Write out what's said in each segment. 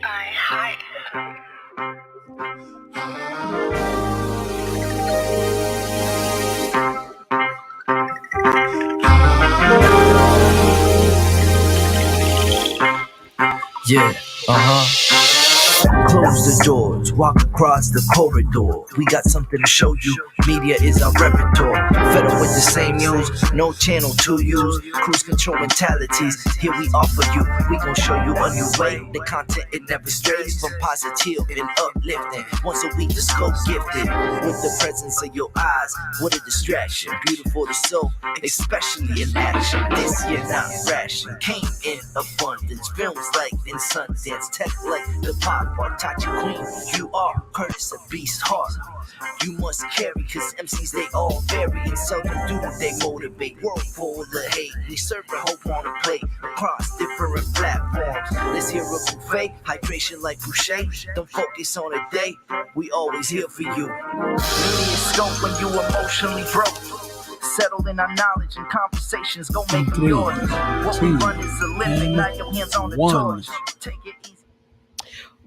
I hide. Yeah, Close the doors, walk across the corridor. We got something to show you. Media is our repertoire. Fed up with the same news, no channel to use. Cruise control mentalities, here we offer you. We gon' show you a new way. The content, it never strays from positive and uplifting. Once a week, the scope gifted. With the presence of your eyes, what a distraction. Beautiful to soul, especially in action. This year not ration, came in abundance. Films like in Sundance, tech like the pop art. Tachi Queen, you are Curtis, a beast heart. You must carry, cause MCs they all vary and seldom do they motivate. World full of hate, we serve a hope on a plate across different platforms. Let's hear a buffet, hydration like Boucher. Don't focus on a day, we always here for you. MediaScope when you emotionally broke. Settle in our knowledge and conversations, go make them yours. What we run is a limit, now your hands on the torch. Take it easy.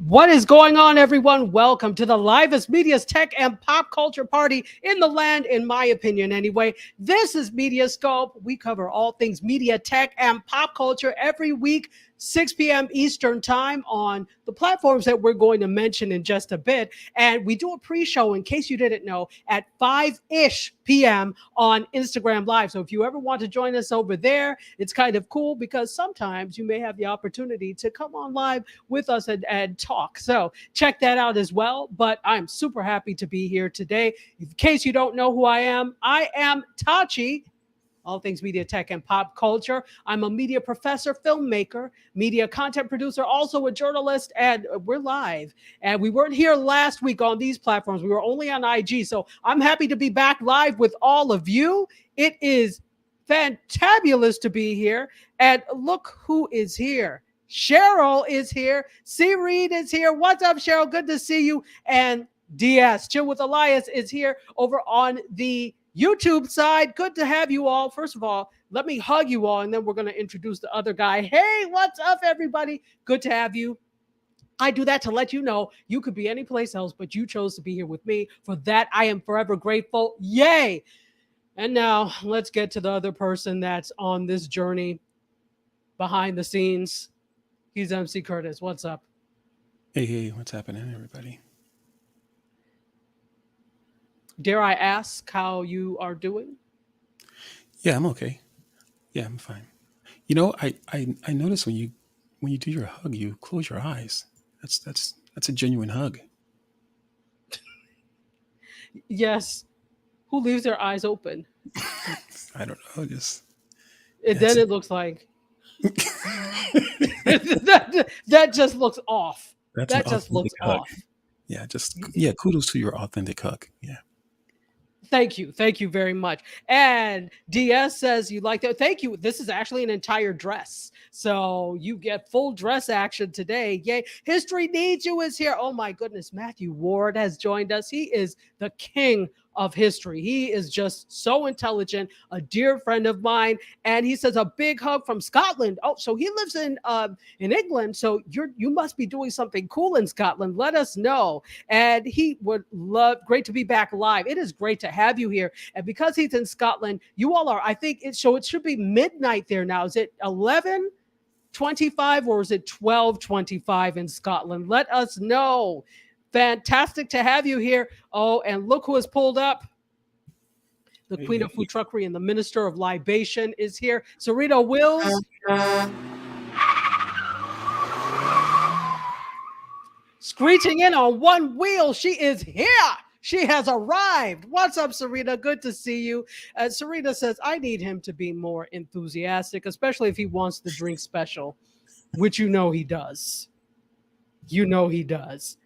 What is going on, everyone? Welcome to the livest media's tech and pop culture party in the land, in my opinion, anyway. This is MediaScope. We cover all things media, tech, and pop culture every week, 6 p.m. Eastern time on the platforms that we're going to mention in just a bit. And we do a pre-show, in case you didn't know, at 5-ish p.m. on Instagram Live. So if you ever want to join us over there, it's kind of cool because sometimes you may have the opportunity to come on live with us and talk. So check that out as well. But I'm super happy to be here today. In case you don't know who I am Tachi. All things media, tech, and pop culture. I'm a media professor, filmmaker, media content producer, also a journalist, and we're live. And we weren't here last week on these platforms. We were only on IG. So I'm happy to be back live with all of you. It is fantabulous to be here. And look who is here. Cheryl is here. C. Reed is here. What's up, Cheryl? Good to see you. And DS, Chill with Elias, is here over on the YouTube side. Good to have you all. First of all, let me hug you all, and then we're going to introduce the other guy. Hey, what's up, everybody? Good to have you. I do that to let you know you could be any place else, but you chose to be here with me. For that, I am forever grateful. Yay! And now let's get to the other person that's on this journey behind the scenes. He's MC Curtis. What's up? Hey, what's happening, everybody? Dare I ask how you are doing? Yeah, I'm okay. Yeah, I'm fine. You know, I notice when you do your hug, you close your eyes. That's a genuine hug. Yes. Who leaves their eyes open? I don't know, just Then it looks like that just looks off. That just looks off. Yeah, kudos to your authentic hug. Yeah. Thank you very much. And DS says you like that. Thank you. This is actually an entire dress, so you get full dress action today. Yay! History Needs You is here. Oh my goodness, Matthew Ward has joined us. He is the king of history. He is just so intelligent, a dear friend of mine, and he says a big hug from Scotland. Oh, so he lives in England. So you must be doing something cool in Scotland. Let us know. And he would love. Great to be back live. It is great to have you here. And because he's in Scotland, you all are. I think it should be midnight there now. Is it 11:25 or is it 12:25 in Scotland? Let us know. Fantastic to have you here. Oh, and look who has pulled up. The Queen of Food Truckery and the Minister of Libation is here. Sarita Wills. Screeching in on one wheel. She is here. She has arrived. What's up, Sarita? Good to see you. Sarita says, I need him to be more enthusiastic, especially if he wants the drink special, which you know he does. You know he does.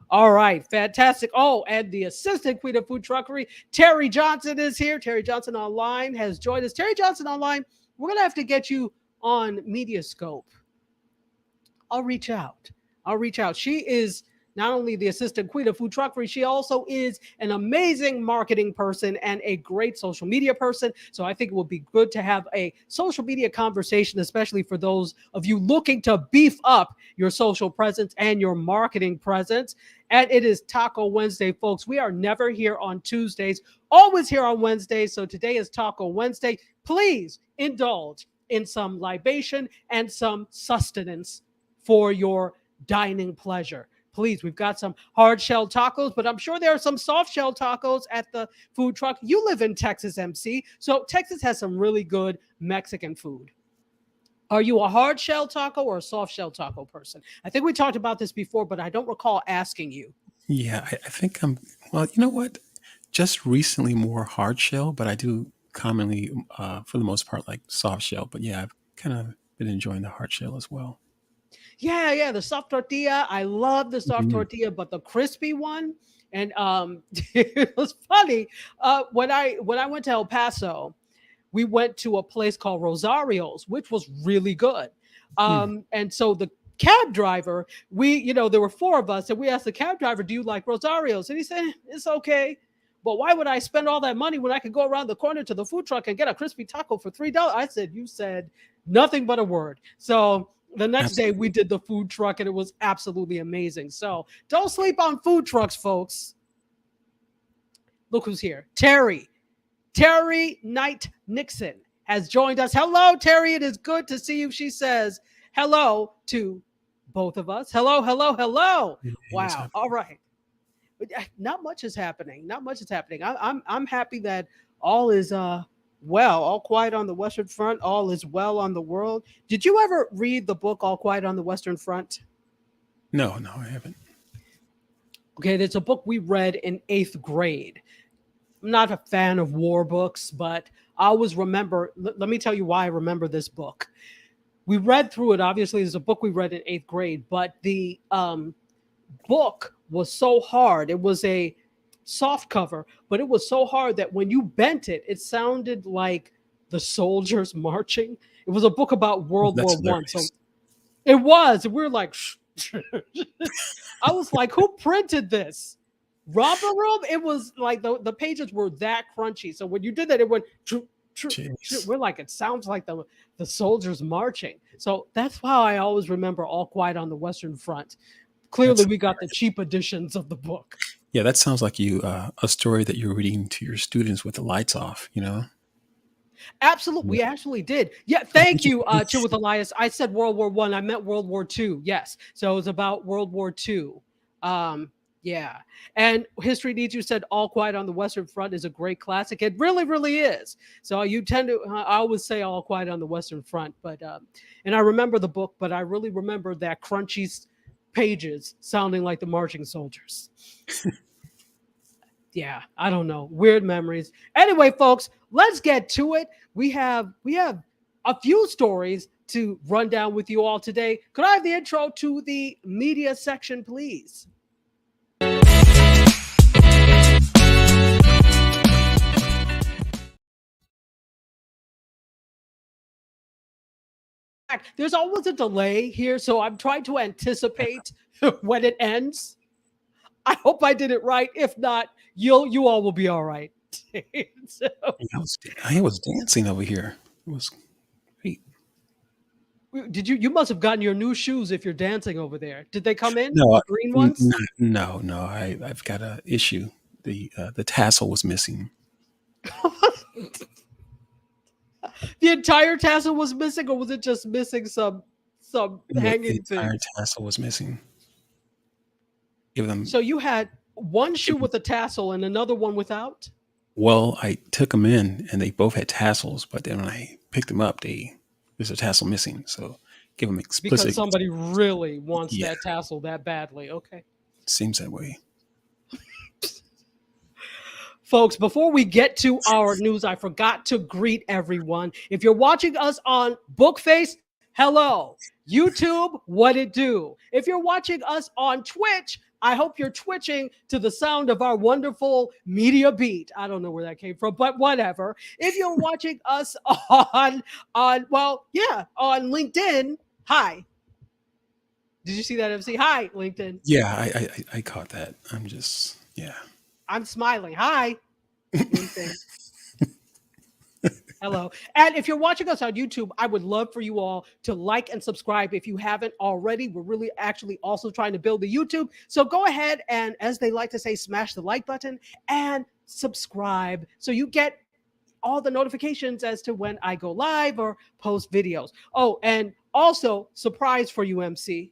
All right, fantastic. Oh, and the assistant Queen of Food Truckery, Terry Johnson, is here. Terry Johnson Online has joined us. Terry Johnson Online, we're going to have to get you on MediaScope. I'll reach out. She is not only the assistant queen of food truckery, she also is an amazing marketing person and a great social media person. So I think it would be good to have a social media conversation, especially for those of you looking to beef up your social presence and your marketing presence. And it is Taco Wednesday, folks. We are never here on Tuesdays, always here on Wednesdays. So today is Taco Wednesday. Please indulge in some libation and some sustenance for your dining pleasure. Please, we've got some hard shell tacos, but I'm sure there are some soft shell tacos at the food truck. You live in Texas, MC, so Texas has some really good Mexican food. Are you a hard shell taco or a soft shell taco person? I think we talked about this before, but I don't recall asking you. Yeah, I think I'm. Well, you know what? Just recently more hard shell, but I do commonly, for the most part, like soft shell. But yeah, I've kind of been enjoying the hard shell as well. Yeah, the soft tortilla. I love the soft Mhm. tortilla, but the crispy one. And it was funny. When I went to El Paso, we went to a place called Rosario's, which was really good. Hmm. And so the cab driver, there were four of us, and we asked the cab driver, "Do you like Rosario's?" And he said, "It's okay." But why would I spend all that money when I could go around the corner to the food truck and get a crispy taco for $3? I said, "You said nothing but a word." So the next day we Absolutely. did the food truck and it was absolutely amazing. So don't sleep on food trucks, folks. Look who's here. Terry Knight Nixon has joined us. Hello, Terry. It is good to see you. She says hello to both of us. Hello, hello, hello. Hey, what's Wow. happening? All right. Not much is happening. Not much is happening. I'm happy that all is well, all quiet on the Western Front, all is well on the world. Did you ever read the book All Quiet on the Western Front? No, no, I haven't. Okay, it's a book we read in eighth grade. I'm not a fan of war books, but I always remember. Let me tell you why I remember this book. We read through it. Obviously, it's a book we read in eighth grade, but the book was so hard. It was a soft cover, but it was so hard that when you bent it, it sounded like the soldiers marching. It was a book about World That's War One, so hilarious. it was. And we were like, I was like, who printed this? Romper Room? It was like the pages were that crunchy. So when you did that, it went. Jeez. We're like, it sounds like the soldiers marching. So that's why I always remember All Quiet on the Western Front. Clearly, That's we got the cheap editions of the book. Yeah, that sounds like you a story that you're reading to your students with the lights off, you know? Absolutely, Yeah. we actually did. Yeah, Oh, thank did you? you, Chill with Elias. I said World War One. I meant World War Two. Yes, so it was about World War Two. Yeah, and History Needs You said All Quiet on the Western Front is a great classic. It really, really is. So you tend to, I always say All Quiet on the Western Front, but and I remember the book, but I really remember that crunchy pages sounding like the marching soldiers. Yeah, I don't know. Weird memories. Anyway, folks, let's get to it. We have a few stories to run down with you all today. Could I have the intro to the media section, please? There's always a delay here, so I'm trying to anticipate when it ends. I hope I did it right. If not, you all will be all right. So, I was dancing over here. It was great. did you must have gotten your new shoes if you're dancing over there. Did they come in? No, The green ones? no. I've got a issue. The tassel was missing. The entire tassel was missing, or was it just missing some The hanging entire things? tassel was missing. Give them. So you had one shoe Give them. with a tassel and another one without? Well, I took them in, and they both had tassels. But then when I picked them up, there's a tassel missing. So give them Because explicit. somebody really wants Yeah, that tassel that badly. Okay. seems that way. Folks, before we get to our news, I forgot to greet everyone. If you're watching us on Bookface, hello. YouTube, what it do? If you're watching us on Twitch, I hope you're twitching to the sound of our wonderful media beat. I don't know where that came from, but whatever. If you're watching us on LinkedIn, hi. Did you see that, MC? Hi, LinkedIn. Yeah, I caught that. I'm just, yeah. I'm smiling. Hi, LinkedIn. Hello. And if you're watching us on YouTube, I would love for you all to like and subscribe if you haven't already. We're really actually also trying to build the YouTube. So go ahead and, as they like to say, smash the like button and subscribe so you get all the notifications as to when I go live or post videos. Oh, and also, surprise for you, MC.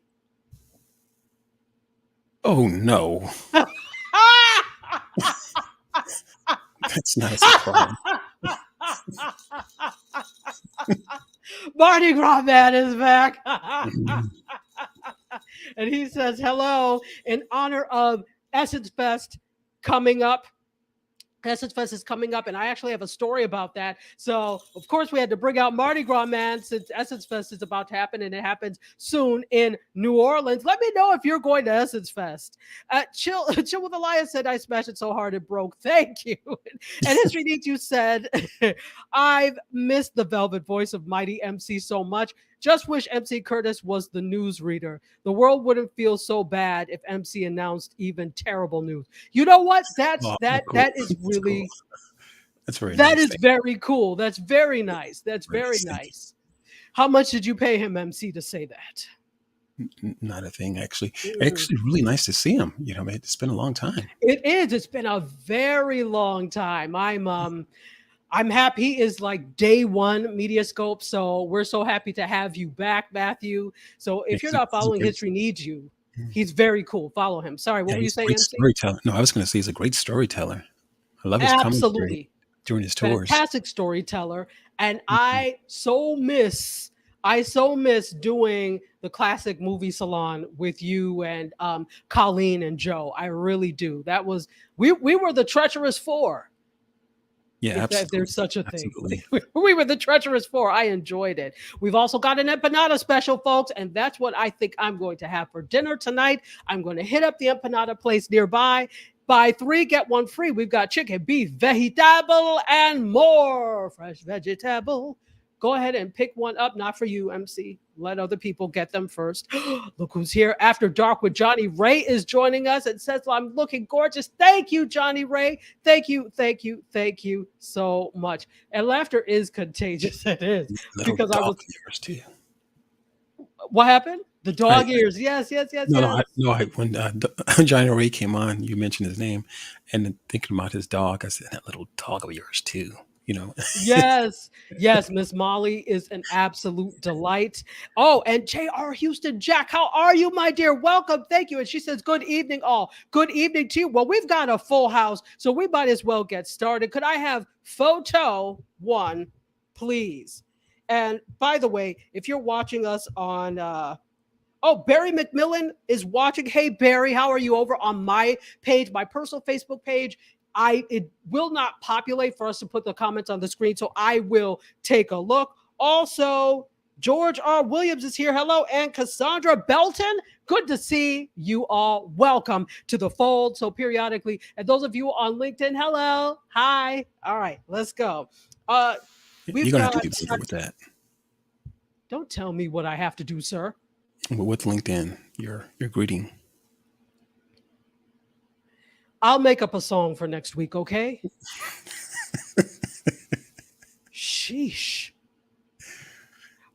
Oh, no. That's not a surprise. Mardi Gras Man is back. Mhm. And he says hello in honor of Essence Fest coming up. Essence Fest is coming up, and I actually have a story about that. So, of course, we had to bring out Mardi Gras Man since Essence Fest is about to happen, and it happens soon in New Orleans. Let me know if you're going to Essence Fest. Chill with Elias said, I smashed it so hard it broke. Thank you. And History Needs You said, I've missed the velvet voice of Mighty MC so much. Just wish MC Curtis was the news reader. The world wouldn't feel so bad if MC announced even terrible news. You know what? Oh, That cool. is That's cool. really That's very that nice. is very cool. That's very nice. That's very Thank you. nice. How much did you pay him, MC, to say that? Not a thing, actually. Actually, really nice to see him. You know, man, it's been a long time. It is. It's been a very long time. I'm happy. He is like day one MediaScope, so we're so happy to have you back, Matthew. So if you're not following History Needs You, he's very cool. Follow him. Sorry, what were you he's a saying, great MC? storyteller. No, I was going to say he's a great storyteller. I love his commentary Absolutely. during his tours. Fantastic storyteller. And I so miss doing the classic movie salon with you and Colleen and Joe. I really do. That was we were the treacherous four. Yeah, If absolutely. there's such a thing. Absolutely. We were the treacherous four. I enjoyed it. We've also got an empanada special, folks, and that's what I think I'm going to have for dinner tonight. I'm going to hit up the empanada place nearby. Buy 3, get 1 free. We've got chicken, beef, vegetable, and more. Fresh vegetable. Go ahead and pick one up. Not for you, MC. Let other people get them first. Look who's here. After Dark with Johnny Ray is joining us and says, well, I'm looking gorgeous. Thank you, Johnny Ray. Thank you so much. And laughter is contagious. It is. Little Because I was. ears too. What happened? The dog ears. Yes. No, when Johnny Ray came on, you mentioned his name, and then thinking about his dog, I said, that little dog of yours too. You know. Yes, Miss Molly is an absolute delight. Oh, and J.R. Houston Jack, how are you, my dear? Welcome, thank you. And she says, good evening, all. Good evening to you. Well, we've got a full house, so we might as well get started. Could I have photo 1, please? And by the way, if you're watching us on Barry McMillan is watching. Hey, Barry, how are you? Over on my page, my personal Facebook page. It will not populate for us to put the comments on the screen, so I will take a look. Also, George R. Williams is here. Hello, and Cassandra Belton. Good to see you all. Welcome to the fold. So periodically, and those of you on LinkedIn, hello, hi. All right, let's go. You're gonna have to do better with that. Don't tell me what I have to do, sir. With LinkedIn, your greeting. I'll make up a song for next week, okay? Sheesh.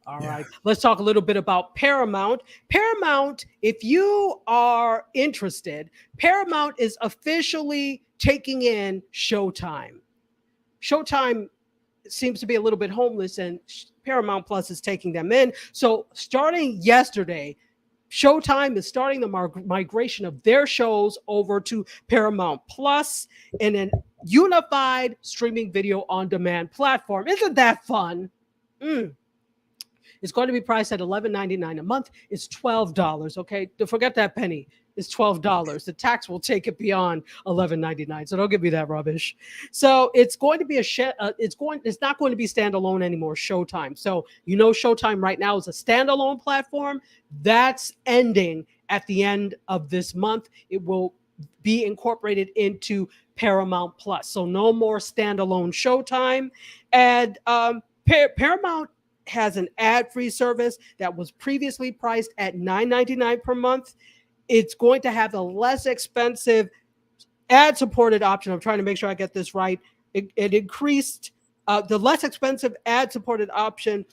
All right. Let's talk a little bit about Paramount. Paramount, if you are interested, Paramount is officially taking in Showtime. Showtime seems to be a little bit homeless, and Paramount Plus is taking them in. So starting yesterday, Showtime is starting the migration of their shows over to Paramount Plus in an unified streaming video on demand platform. Isn't that fun? It's going to be priced at $11.99 a month. It's $12. Okay, don't forget that penny. It's $12. The tax will take it beyond $11.99. So don't give me that rubbish. So it's going to be it's not going to be standalone anymore. Showtime. So Showtime right now is a standalone platform that's ending at the end of this month. It will be incorporated into Paramount Plus. So no more standalone Showtime. And Paramount has an ad-free service that was previously priced at $9.99 per month. It's going to have a less expensive ad-supported option. I'm trying to make sure I get this right. It increased the less expensive ad-supported option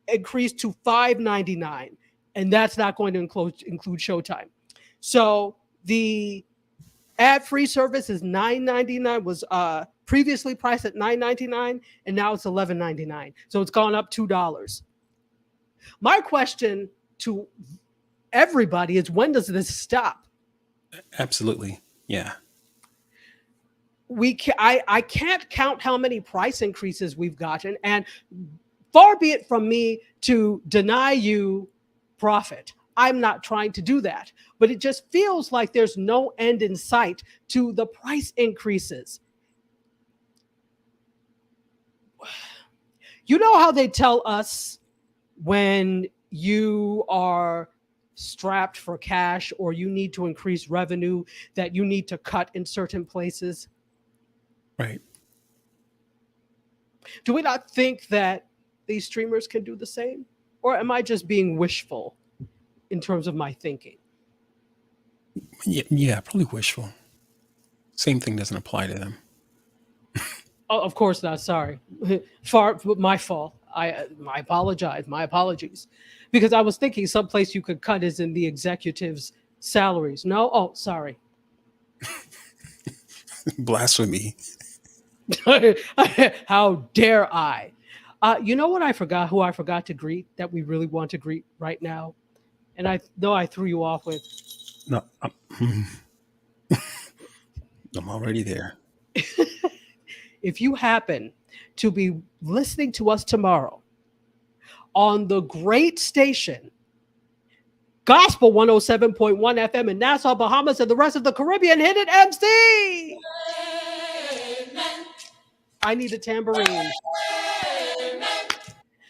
increased to $5.99, and that's not going to include Showtime. So the ad-free service is $9.99, was previously priced at $9.99, and now it's $11.99. So it's gone up $2. My question to everybody is, when does this stop? Absolutely. Yeah. I can't count how many price increases we've gotten, and far be it from me to deny you profit. I'm not trying to do that, but it just feels like there's no end in sight to the price increases. You know how they tell us when you are strapped for cash or you need to increase revenue that you need to cut in certain places? Right. Do we not think that these streamers can do the same? Or am I just being wishful in terms of my thinking? Yeah, probably wishful. Same thing doesn't apply to them. Oh, of course not. Sorry. My fault. I apologize. My apologies. Because I was thinking someplace you could cut is in the executives' salaries. No? Oh, sorry. Blasphemy. How dare I? You know what I forgot? Who I forgot to greet that we really want to greet right now? And I know I threw you off with. No, I'm already there. If you happen to be listening to us tomorrow on the great station, Gospel 107.1 FM in Nassau, Bahamas, and the rest of the Caribbean, hit it, MC! Amen. I need a tambourine. Amen.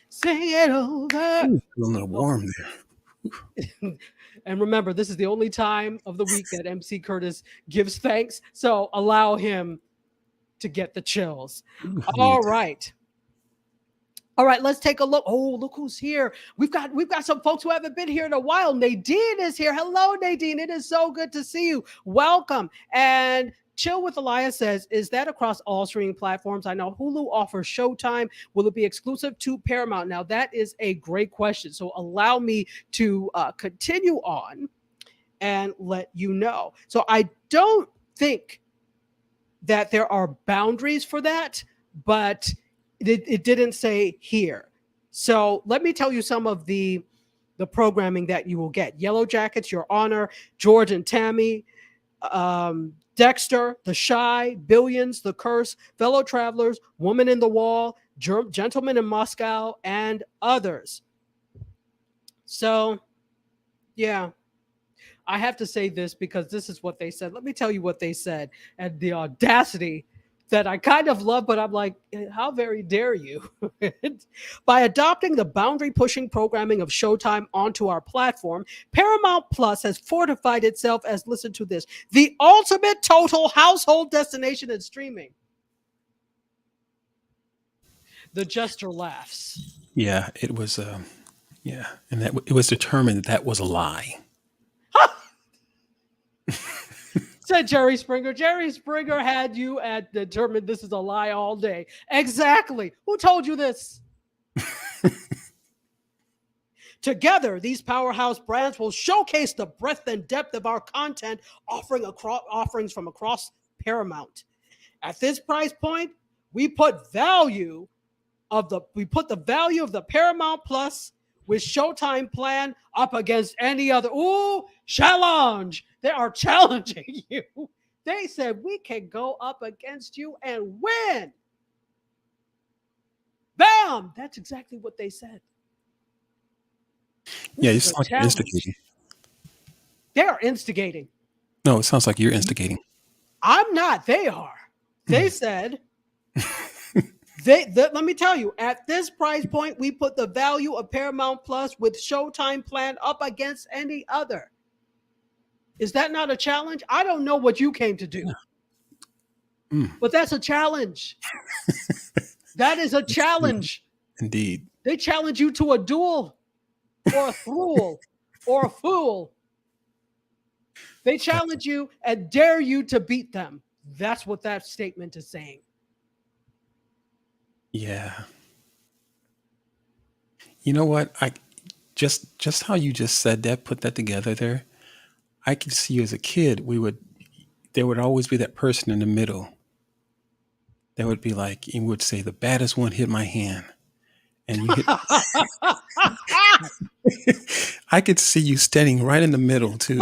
Sing it over. Ooh, a little warm there. And remember, this is the only time of the week that MC Curtis gives thanks, so allow him to get the chills. Ooh, All right. All right, let's take a look. Oh, look who's here. We've got some folks who haven't been here in a while. Nadine is here. Hello, Nadine. It is so good to see you. Welcome. And Chill with Elias says, is that across all streaming platforms? I know Hulu offers Showtime. Will it be exclusive to Paramount? Now, that is a great question. So allow me to continue on and let you know. So I don't think that there are boundaries for that, but it didn't say here. So let me tell you some of the programming that you will get. Yellow Jackets, Your Honor, George and Tammy, Dexter, The Shy, Billions, The Curse, Fellow Travelers, Woman in the Wall, Gentleman in Moscow, and others. So, yeah. I have to say this because this is what they said. Let me tell you what they said. And the audacity that I kind of love, but I'm like, how very dare you? By adopting the boundary-pushing programming of Showtime onto our platform, Paramount Plus has fortified itself as, listen to this, the ultimate total household destination in streaming. The jester laughs. Yeah, it was. Yeah, and that it was determined that was a lie. Said Jerry Springer. Jerry Springer had you at determined this is a lie all day. Exactly. Who told you this? Together, these powerhouse brands will showcase the breadth and depth of our content offerings from across Paramount. At this price point, we put the value of the Paramount Plus with Showtime plan up against any other. Ooh, challenge. They are challenging you. They said we can go up against you and win. Bam! That's exactly what they said. Yeah, it sounds like you're instigating. They are instigating. No, it sounds like you're instigating. I'm not. They are. They said... Let me tell you, at this price point, we put the value of Paramount Plus with Showtime plan up against any other. Is that not a challenge? I don't know what you came to do, but that's a challenge. That is a challenge. Indeed. They challenge you to a duel or a thruel or a fool. They challenge you and dare you to beat them. That's what that statement is saying. Yeah. You know what? I just how you just said that, put that together there. I could see you as a kid. There would always be that person in the middle that would be like, he would say, the baddest one hit my hand. And you hit, I could see you standing right in the middle too.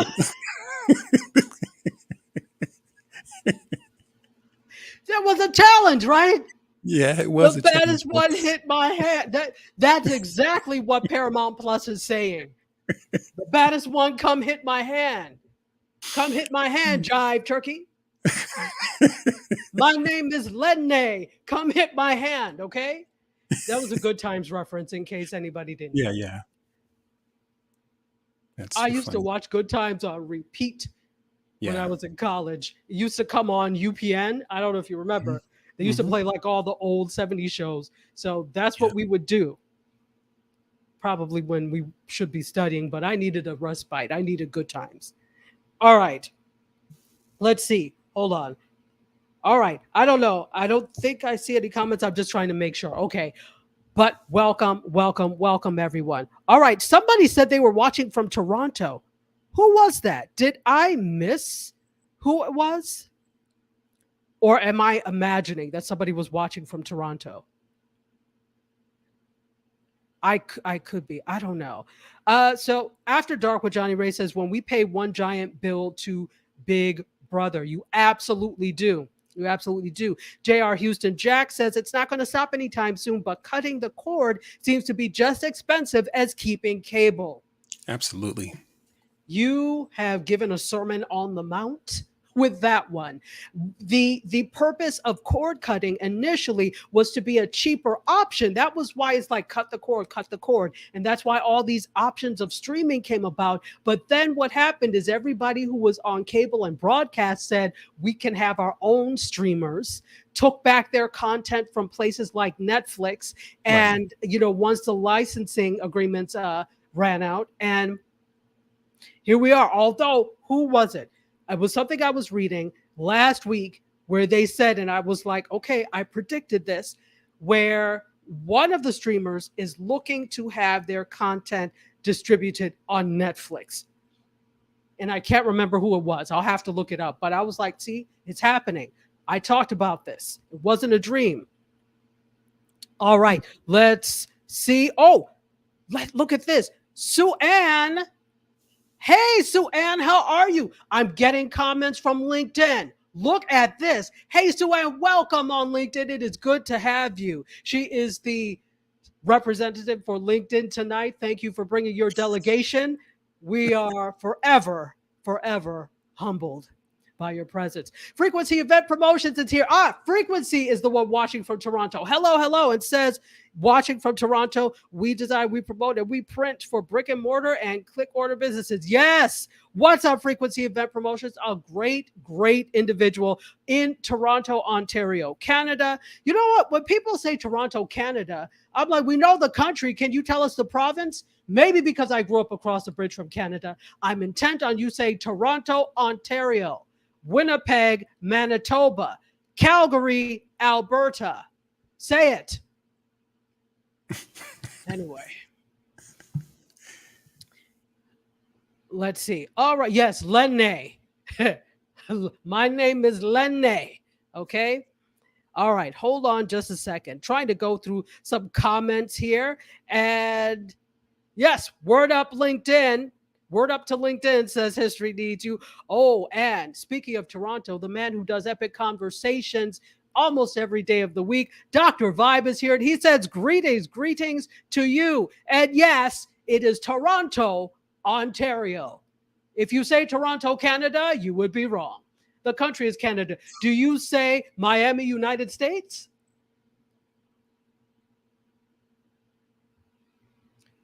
That was a challenge, right? Yeah, it was The a challenge. baddest one hit my hand. That's exactly what Paramount Plus is saying. The baddest one, come hit my hand. Come hit my hand, jive turkey. My name is Lenny. Come hit my hand, okay? That was a Good Times reference in case anybody didn't know. Yeah. That's I so used to funny. watch Good Times on repeat when I Yeah. was in college. It used to come on UPN. I don't know if you remember. They used to Mhm. play like all the old 70s shows. So that's Yeah. what we would do. Probably when we should be studying, but I needed a respite. I needed Good Times. All right. Let's see. Hold on. All right. I don't know. I don't think I see any comments. I'm just trying to make sure. Okay. But welcome, everyone. All right. Somebody said they were watching from Toronto. Who was that? Did I miss who it was? Or am I imagining that somebody was watching from Toronto? I could be. I don't know. So After Dark with Johnny Ray says, when we pay one giant bill to Big Brother, you absolutely do. You absolutely do. J.R. Houston Jack says it's not going to stop anytime soon, but cutting the cord seems to be just expensive as keeping cable. Absolutely. You have given a sermon on the mount with that one. The purpose of cord cutting initially was to be a cheaper option. That was why it's like cut the cord, and that's why all these options of streaming came about. But then what happened is everybody who was on cable and broadcast said we can have our own streamers, took back their content from places like Netflix, and once the licensing agreements ran out, and here we are. Although, who was it? It was something I was reading last week where they said, and I was like, okay, I predicted this, where one of the streamers is looking to have their content distributed on Netflix. And I can't remember who it was. I'll have to look it up. But I was like, see, it's happening. I talked about this. It wasn't a dream. All right, let's see. Oh, look at this. Sue Ann. Hey, Sue Ann, how are you? I'm getting comments from LinkedIn. Look at this. Hey, Sue Ann, welcome on LinkedIn. It is good to have you. She is the representative for LinkedIn tonight. Thank you for bringing your delegation. We are forever humbled by your presence. Frequency Event Promotions is here. Frequency is the one watching from Toronto. Hello. It says, watching from Toronto, we design, we promote, and we print for brick and mortar and click order businesses. Yes. What's up, Frequency Event Promotions? A great individual in Toronto, Ontario, Canada. You know what? When people say Toronto, Canada, I'm like, we know the country. Can you tell us the province? Maybe because I grew up across the bridge from Canada. I'm intent on you saying Toronto, Ontario, Winnipeg, Manitoba, Calgary, Alberta. Say it. Anyway. Let's see. All right. Yes, Lenny. My name is Lenny. Okay. All right. Hold on just a second. Trying to go through some comments here. And yes, word up LinkedIn. Word up to LinkedIn says history needs you. Oh, and speaking of Toronto, the man who does epic conversations almost every day of the week, Dr. Vibe is here, and he says greetings to you. And yes, it is Toronto, Ontario. If you say Toronto, Canada, you would be wrong. The country is Canada. Do you say Miami, United States?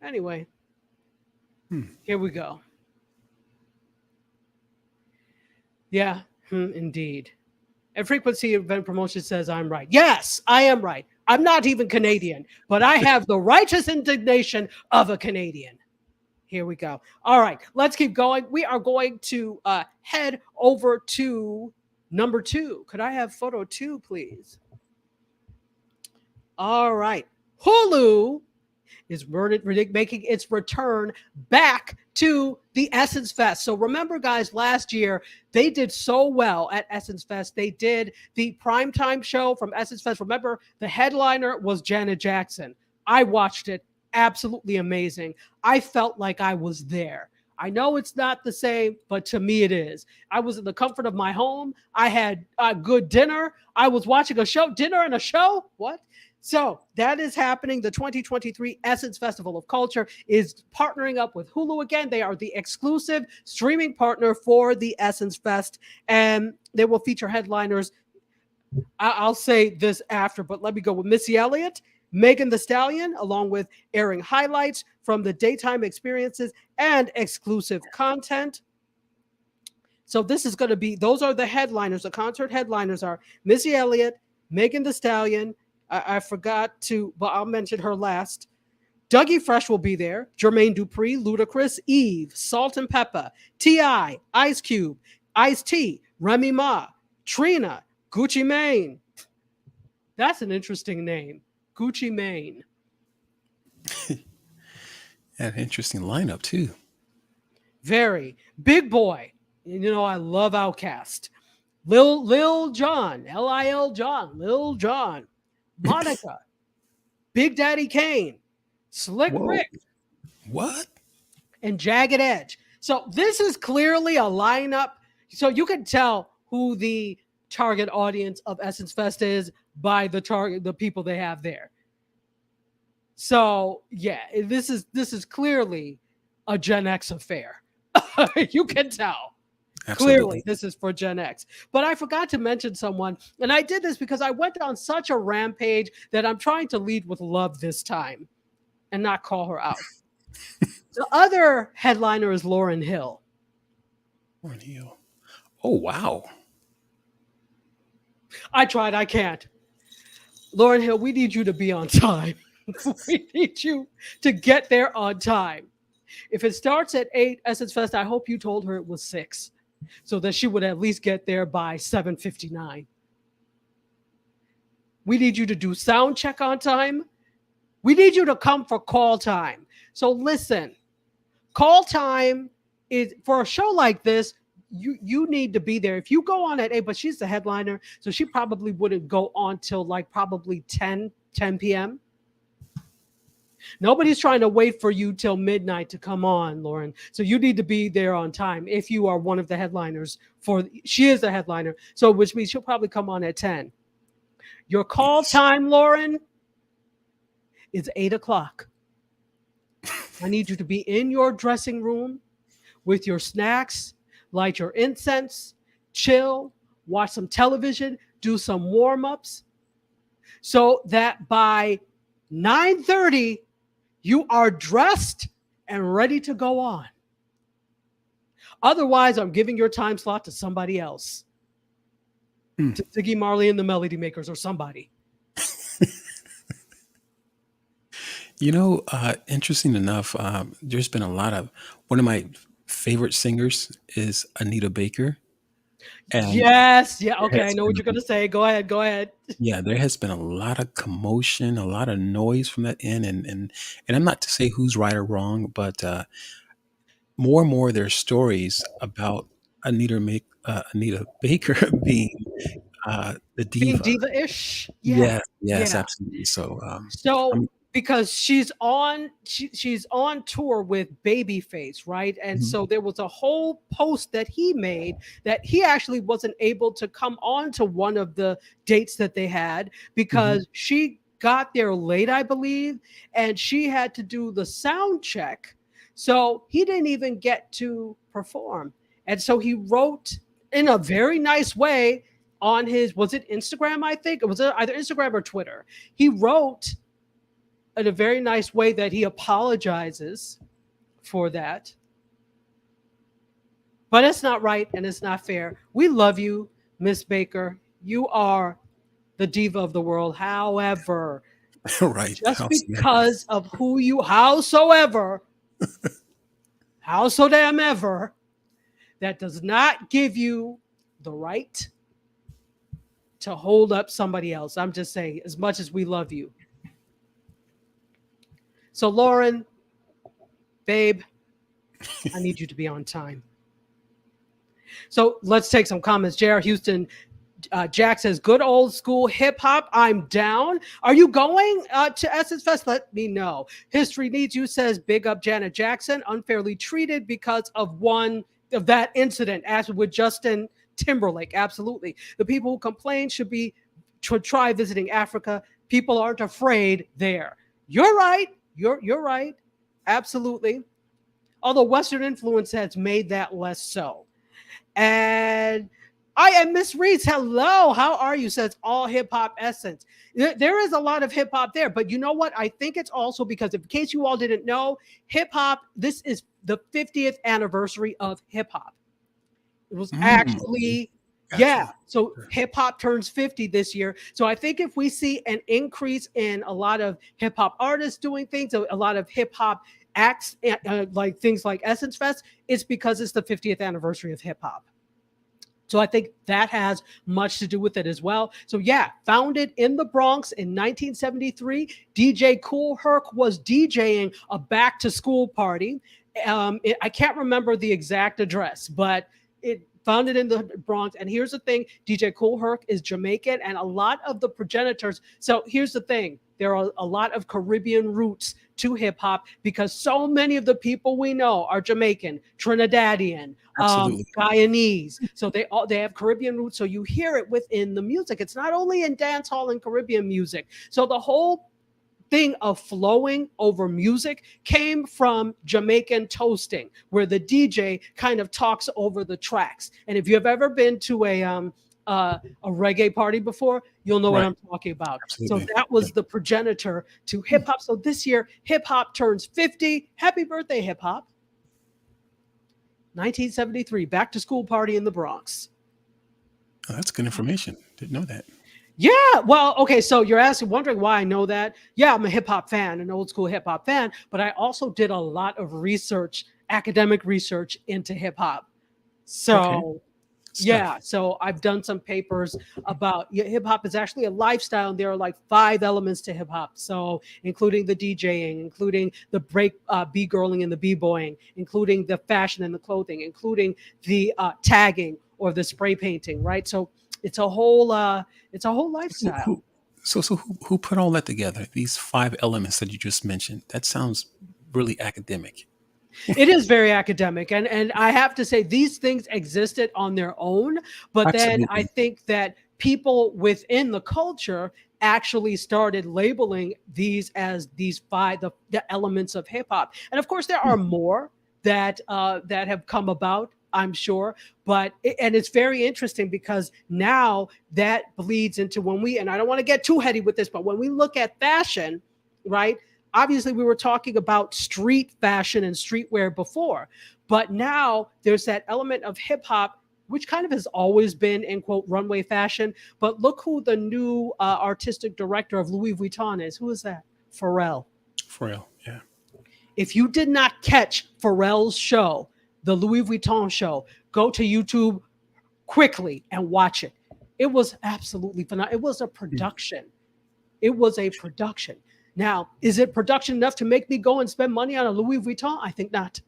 Anyway, here we go. Yeah, indeed. And Frequency Event Promotion says I'm right. Yes, I am right. I'm not even Canadian, but I have the righteous indignation of a Canadian. Here we go. All right, let's keep going. We are going to head over to number 2. Could I have photo 2, please? All right. Hulu is making its return back to the Essence Fest. So remember, guys, last year they did so well at Essence Fest. They did the primetime show from Essence Fest. Remember, the headliner was Janet Jackson. I watched it. Absolutely amazing. I felt like I was there. I know it's not the same, but to me it is. I was in the comfort of my home. I had a good dinner. I was watching a show, dinner and a show. What? So that is happening. The 2023 Essence Festival of Culture is partnering up with Hulu again. They are the exclusive streaming partner for the Essence Fest, and they will feature headliners. I'll say this after, but let me go with Missy Elliott, Megan Thee Stallion, along with airing highlights from the daytime experiences and exclusive content. So this is going to be, those are the headliners. The concert headliners are Missy Elliott, Megan Thee Stallion. I forgot to, but I'll mention her last. Dougie Fresh will be there. Jermaine Dupri, Ludacris, Eve, Salt and Pepper, T.I., Ice Cube, Ice-T, Remy Ma, Trina, Gucci Mane. That's an interesting name. Gucci Mane. An interesting lineup, too. Very. Big Boy. You know, I love Outkast. Lil Jon, L-I-L John, Lil Jon. Monica, Big Daddy Kane, Slick Whoa. Rick, What? and Jagged Edge. So this is clearly a lineup. So you can tell who the target audience of Essence Fest is by the people they have there. So yeah, this is clearly a Gen X affair. You can tell. Absolutely. Clearly, this is for Gen X. But I forgot to mention someone, and I did this because I went on such a rampage that I'm trying to lead with love this time and not call her out. The other headliner is Lauryn Hill. Lauryn Hill. Oh, wow. I tried, I can't. Lauryn Hill, we need you to be on time. We need you to get there on time. If it starts at 8 Essence Fest, I hope you told her it was 6. So that she would at least get there by 7:59. We need you to do sound check on time. We need you to come for call time. So listen, call time is for a show like this. You need to be there. If you go on at 8, but she's the headliner, so she probably wouldn't go on till like probably 10 p.m. Nobody's trying to wait for you till midnight to come on, Lauren. So you need to be there on time if you are one of the headliners. She is a headliner, so which means she'll probably come on at 10. Your call time, Lauren, is 8 o'clock. I need you to be in your dressing room with your snacks, light your incense, chill, watch some television, do some warm-ups, so that by 9:30, you are dressed and ready to go on. Otherwise, I'm giving your time slot to somebody else. To Ziggy Marley and the Melody Makers or somebody. You know, interesting enough, there's been a lot of, one of my favorite singers is Anita Baker. And yes. Yeah. Okay. I know what you're going to say. Go ahead. Yeah, there has been a lot of commotion, a lot of noise from that end, and I'm not to say who's right or wrong, but more and more there's stories about Anita Baker being the Being diva. diva-ish. Yeah. Yes, Yeah. absolutely. So, So because she's on tour with Babyface, right? And so there was a whole post that he made that he actually wasn't able to come on to one of the dates that they had because she got there late, I believe, and she had to do the sound check. So he didn't even get to perform. And so he wrote in a very nice way on his, was it Instagram? I think it was either Instagram or Twitter. He wrote in a very nice way that he apologizes for that. But it's not right and it's not fair. We love you, Miss Baker. You are the diva of the world. However, Right. just because of who you, howsoever, so damn ever, that does not give you the right to hold up somebody else. I'm just saying, as much as we love you. So, Lauren, babe, I need you to be on time. So let's take some comments. J.R. Houston, Jack says, good old school hip hop. I'm down. Are you going to Essence Fest? Let me know. History Needs You says, big up Janet Jackson, unfairly treated because of that incident, as with Justin Timberlake. Absolutely. The people who complain should try visiting Africa. People aren't afraid there. You're right. You're right. Absolutely. Although Western influence has made that less so. And I am Miss Reeds. Hello, how are you? Says all hip hop essence. There is a lot of hip hop there, but you know what? I think it's also because, in case you all didn't know, hip hop, this is the 50th anniversary of hip hop. It was actually, yeah. So hip hop turns 50 this year. So I think if we see an increase in a lot of hip hop artists doing things, a lot of hip hop acts, like things like Essence Fest, it's because it's the 50th anniversary of hip hop. So I think that has much to do with it as well. So yeah, founded in the Bronx in 1973, DJ Kool Herc was DJing a back to school party. I can't remember the exact address, but it founded in the Bronx. And here's the thing, DJ Kool Herc is Jamaican, and a lot of the progenitors. So here's the thing, there are a lot of Caribbean roots to hip hop because so many of the people we know are Jamaican, Trinidadian, Guyanese. So they have Caribbean roots. So you hear it within the music. It's not only in dance hall and Caribbean music. So the whole thing of flowing over music came from Jamaican toasting, where the DJ kind of talks over the tracks. And if you have ever been to a reggae party before, you'll know what I'm talking about. Absolutely. So that was the progenitor to hip hop. So this year, hip hop turns 50. Happy birthday, hip hop. 1973, back to school party in the Bronx. Oh, that's good information. Didn't know that. Yeah, well, okay, so you're wondering why I know that. Yeah, I'm a hip hop fan, an old school hip hop fan, but I also did a lot of research, academic research into hip hop. So, yeah, so I've done some papers about hip hop is actually a lifestyle, and there are like 5 elements to hip hop. So, including the DJing, including the break b-girling and the b-boying, including the fashion and the clothing, including the tagging or the spray painting, right? So it's a whole lifestyle. So who put all that together? These 5 elements that you just mentioned. That sounds really academic. It is very academic, and I have to say these things existed on their own, but then I think that people within the culture actually started labeling these as these 5 the elements of hip hop. And of course there are more that have come about, I'm sure, but it's very interesting because now that bleeds into and I don't want to get too heady with this, but when we look at fashion, right? Obviously, we were talking about street fashion and streetwear before, but now there's that element of hip hop, which kind of has always been in quote runway fashion. But look who the new artistic director of Louis Vuitton is. Who is that? Pharrell. Pharrell, yeah. If you did not catch Pharrell's show, the Louis Vuitton show, go to YouTube quickly and watch it. It was absolutely phenomenal. It was a production. It was a production. Now, is it production enough to make me go and spend money on a Louis Vuitton? I think not.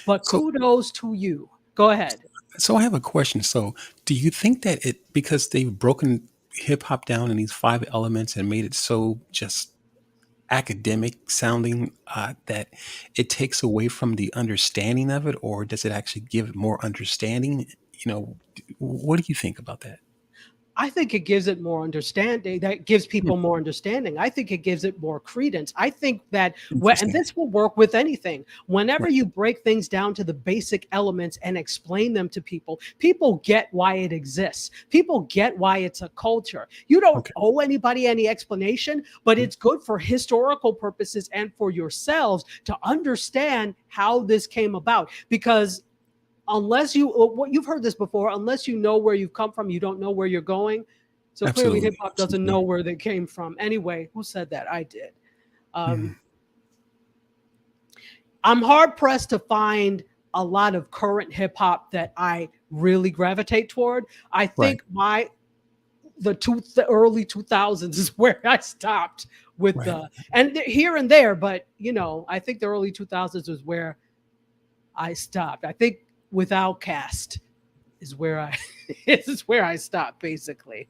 But kudos to you. Go ahead. So I have a question. So do you think that because they've broken hip hop down in these 5 elements and made it so just academic sounding that it takes away from the understanding of it, or does it actually give more understanding? What do you think about that? I think it gives it more understanding. That gives people more understanding. I think it gives it more credence. I think that, and this will work with anything. Whenever you break things down to the basic elements and explain them to people, people get why it exists. People get why it's a culture. You don't owe anybody any explanation, but it's good for historical purposes and for yourselves to understand how this came about. Because unless you've heard this before, unless you know where you've come from, you don't know where you're going. So clearly Absolutely. hip hop doesn't know where they came from. Anyway, who said that? I did. I'm hard pressed to find a lot of current hip hop that I really gravitate toward. I think the early 2000s is where I stopped with and here and there, but I think the early 2000s was where I stopped. I think with Outkast is where I stopped basically.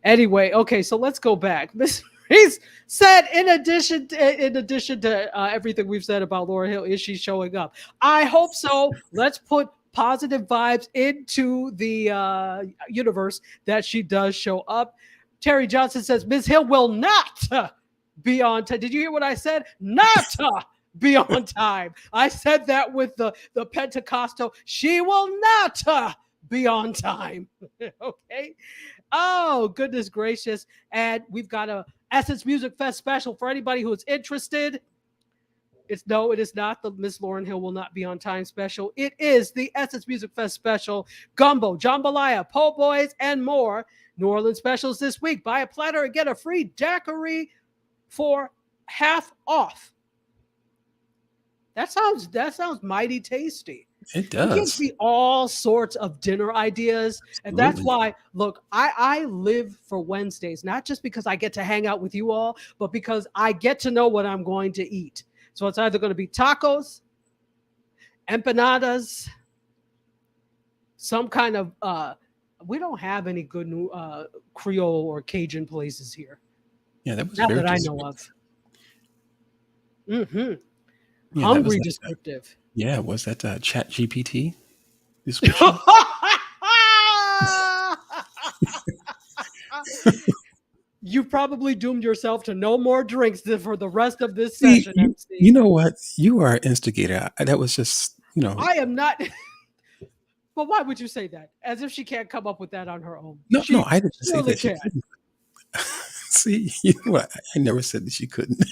Anyway, okay, so let's go back. Miss Reese said, in addition to everything we've said about Lauryn Hill, is she showing up? I hope so. Let's put positive vibes into the universe that she does show up. Terry Johnson says, Ms. Hill will not be on time. Did you hear what I said? Not be on time. I said that with the Pentecostal. She will not be on time. Okay. Oh, goodness gracious. And we've got a Essence Music Fest special for anybody who is interested. It is not the Miss Lauryn Hill will not be on time special. It is the Essence Music Fest special. Gumbo, jambalaya, po' boys, and more. New Orleans specials this week. Buy a platter and get a free daiquiri for half off. That sounds mighty tasty. It does. It gives me all sorts of dinner ideas. And that's why, look, I live for Wednesdays, not just because I get to hang out with you all, but because I get to know what I'm going to eat. So it's either going to be tacos, empanadas, some kind of, we don't have any good new Creole or Cajun places here. Yeah, that was not very that I know of. Mm-hmm. Yeah, Hungry descriptive. Yeah, was that Chat GPT? You probably doomed yourself to no more drinks for the rest of this session, MC. You know what? You are an instigator. That was just, I am not. But why would you say that? As if she can't come up with that on her own. No, I didn't say that she can. couldn't. See, you know what? I never said that she couldn't.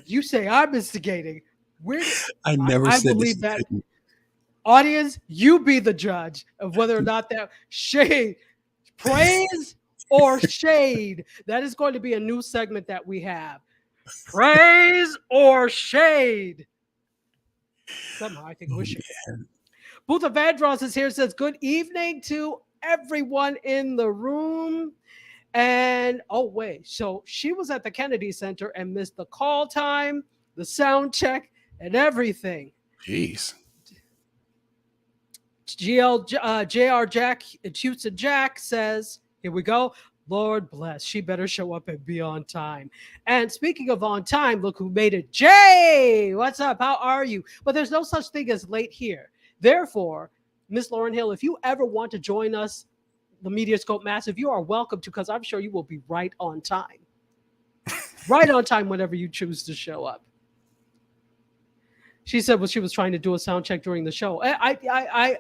You say I'm instigating. I never said believe that. Audience, you be the judge of whether or not that shade, praise or shade. That is going to be a new segment that we have. Praise or shade. Somehow I think we're shade. Booth of Vandross is here, says good evening to everyone in the room. And so she was at the Kennedy Center and missed the call time, the sound check, and everything. Jeez. JR Jack, Houston Jack says, here we go. Lord bless. She better show up and be on time. And speaking of on time, look who made it. Jay, what's up? How are you? But there's no such thing as late here. Therefore, Miss Lauryn Hill, if you ever want to join us, the MediaScope Massive, you are welcome to, because I'm sure you will be right on time. Right on time whenever you choose to show up. She said she was trying to do a sound check during the show. I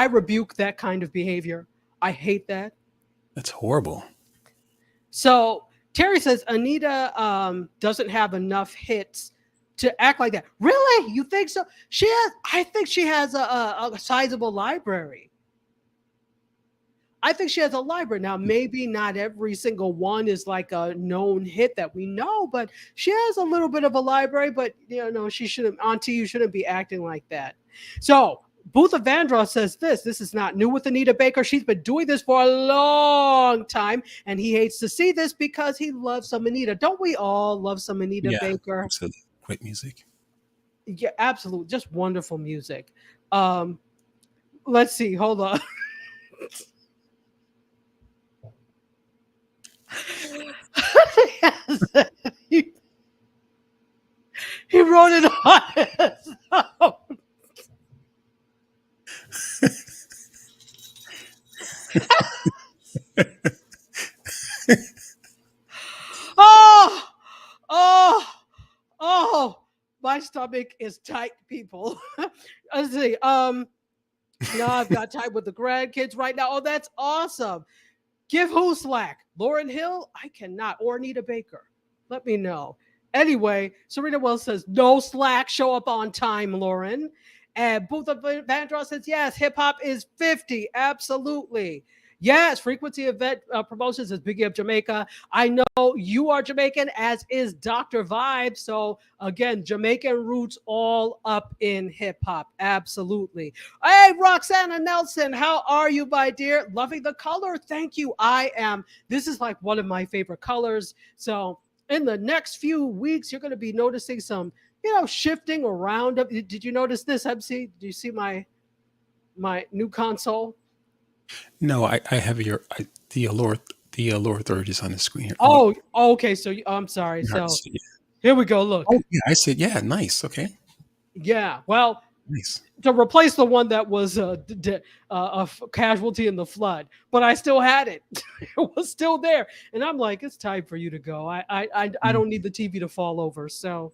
rebuke that kind of behavior. I hate that. That's horrible. So Terry says Anita doesn't have enough hits to act like that. Really? You think so? I think she has a sizable library. I think she has a library. Now, maybe not every single one is like a known hit that we know, but she has a little bit of a library, but she shouldn't, Auntie, you shouldn't be acting like that. So Booth of Vandross says this is not new with Anita Baker. She's been doing this for a long time, and he hates to see this because he loves some Anita. Don't we all love some Anita Baker? Absolutely. Great music. Yeah, absolutely. Just wonderful music. Let's see. Hold on. He wrote it on his note. Oh, my stomach is tight, people. Let's see. Now I've got time with the grandkids right now. Oh, that's awesome. Give who slack? Lauryn Hill? I cannot. Or Anita Baker. Let me know. Anyway, Serena Wells says, no slack. Show up on time, Lauren. And Booth of Vandross says, yes, hip hop is 50. Absolutely. Yes, Frequency Event Promotions is Biggie of Jamaica. I know you are Jamaican, as is Dr. Vibe. So, again, Jamaican roots all up in hip hop. Absolutely. Hey, Roxana Nelson, how are you, my dear? Loving the color. Thank you. I am. This is like one of my favorite colors. So, in the next few weeks, you're going to be noticing some, shifting around. Did you notice this, MC? Did you see my new console? No, I have the Allure Third is on the screen here. Oh, okay. So I'm sorry. So here we go. Look. Oh yeah, I said yeah, nice. Okay, Yeah. Well, nice. to replace the one that was a casualty in the flood, but I still had it. It was still there, and I'm like, it's time for you to go. I don't need the TV to fall over. So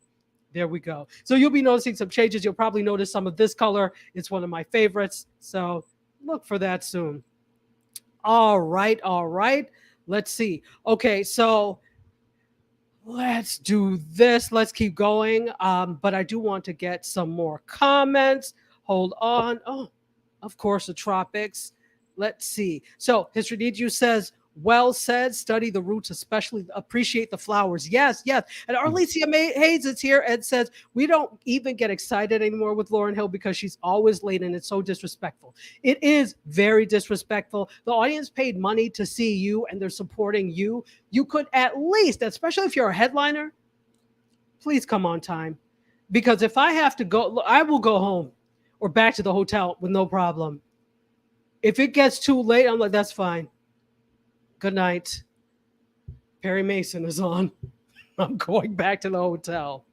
there we go. So you'll be noticing some changes. You'll probably notice some of this color. It's one of my favorites. So look for that soon. All right. All right. Let's see. Okay. So let's do this. Let's keep going. But I do want to get some more comments. Hold on. Oh, of course, the tropics. Let's see. So History Needs You says, well said. Study the roots, especially appreciate the flowers. Yes, yes. And Arlesia Hayes is here and says, we don't even get excited anymore with Lauryn Hill because she's always late and it's so disrespectful. It is very disrespectful. The audience paid money to see you and they're supporting you. You could at least, especially if you're a headliner, please come on time. Because if I have to go, I will go home or back to the hotel with no problem. If it gets too late, I'm like, that's fine. Good night. Perry Mason is on. I'm going back to the hotel.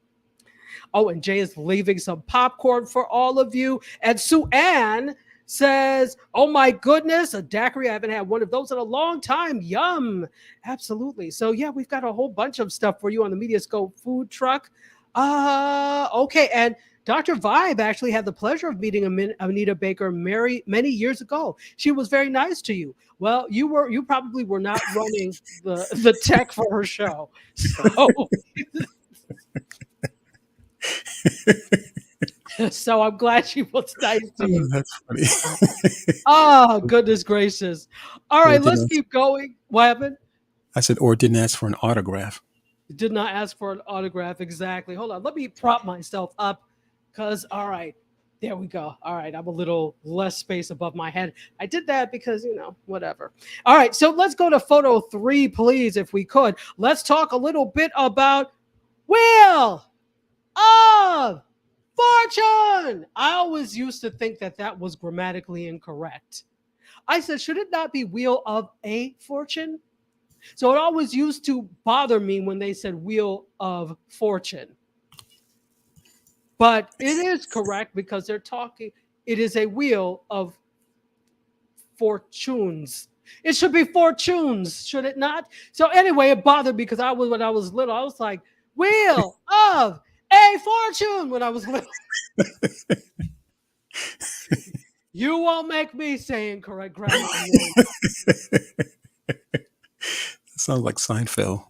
Oh, and Jay is leaving some popcorn for all of you. And Sue Ann says, oh my goodness, a daiquiri. I haven't had one of those in a long time. Yum. Absolutely. So yeah, we've got a whole bunch of stuff for you on the MediaScope food truck. Okay. And Dr. Vibe actually had the pleasure of meeting Anita Baker many years ago. She was very nice to you. Well, you probably were not running the tech for her show. So I'm glad she was nice to you. That's funny. Oh, goodness gracious. All right, let's keep going. What happened? I said, or didn't ask for an autograph. Did not ask for an autograph. Exactly. Hold on. Let me prop myself up. Because, all right, there we go. All right, I'm a little less space above my head. I did that because, whatever. All right, so let's go to photo 3, please, if we could. Let's talk a little bit about Wheel of Fortune. I always used to think that was grammatically incorrect. I said, should it not be Wheel of a Fortune? So it always used to bother me when they said Wheel of Fortune. But it is correct because they're talking, it is a wheel of fortunes. It should be fortunes, should it not? So anyway, it bothered me because when I was little, I was like, wheel of a fortune when I was little. You won't make me say incorrect grammar. Sounds like Seinfeld.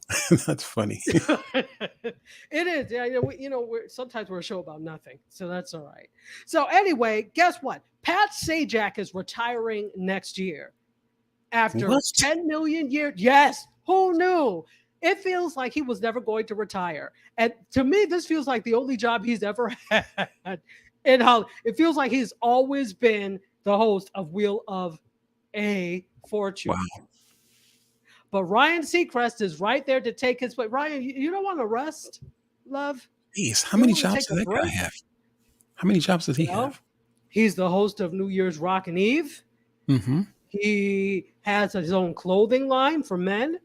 That's funny. It is. Yeah, sometimes we're a show about nothing, so that's all right. So anyway, guess what? Pat Sajak is retiring next year after 10 million years. Yes, who knew? It feels like he was never going to retire, and to me, this feels like the only job he's ever had. And how it feels like he's always been the host of Wheel of a Fortune. Wow. But Ryan Seacrest is right there to take his place. Ryan, you don't want to rest, love? Jeez, how many jobs does that guy have? How many jobs does he have? He's the host of New Year's Rockin' Eve. Mm-hmm. He has his own clothing line for men.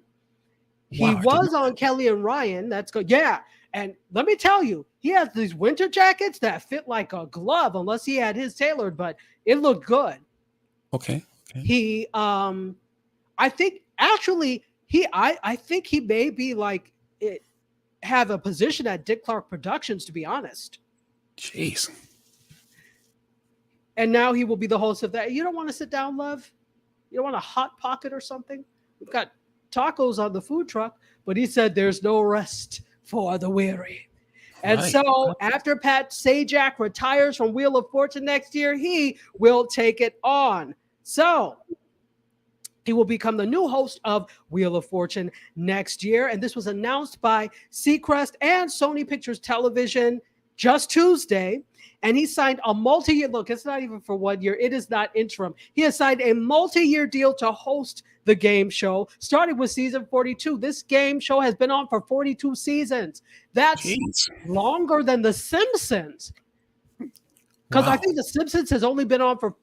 He was on Kelly and Ryan. That's good. Yeah. And let me tell you, he has these winter jackets that fit like a glove, unless he had his tailored, but it looked good. Okay. He, I think actually I think he may be like have a position at Dick Clark Productions, to be honest. Jeez. And now he will be the host of that. You don't want to sit down, love? You don't want a hot pocket or something? We've got tacos on the food truck, but he said there's no rest for the weary. And so after Pat Sajak retires from Wheel of Fortune next year, he will take it on. So he will become the new host of Wheel of Fortune next year. And this was announced by Seacrest and Sony Pictures Television just Tuesday. And he signed a multi-year, look, it's not even for 1 year. It is not interim. He has signed a multi-year deal to host the game show, starting with season 42. This game show has been on for 42 seasons. That's longer than The Simpsons. Because I think The Simpsons has only been on for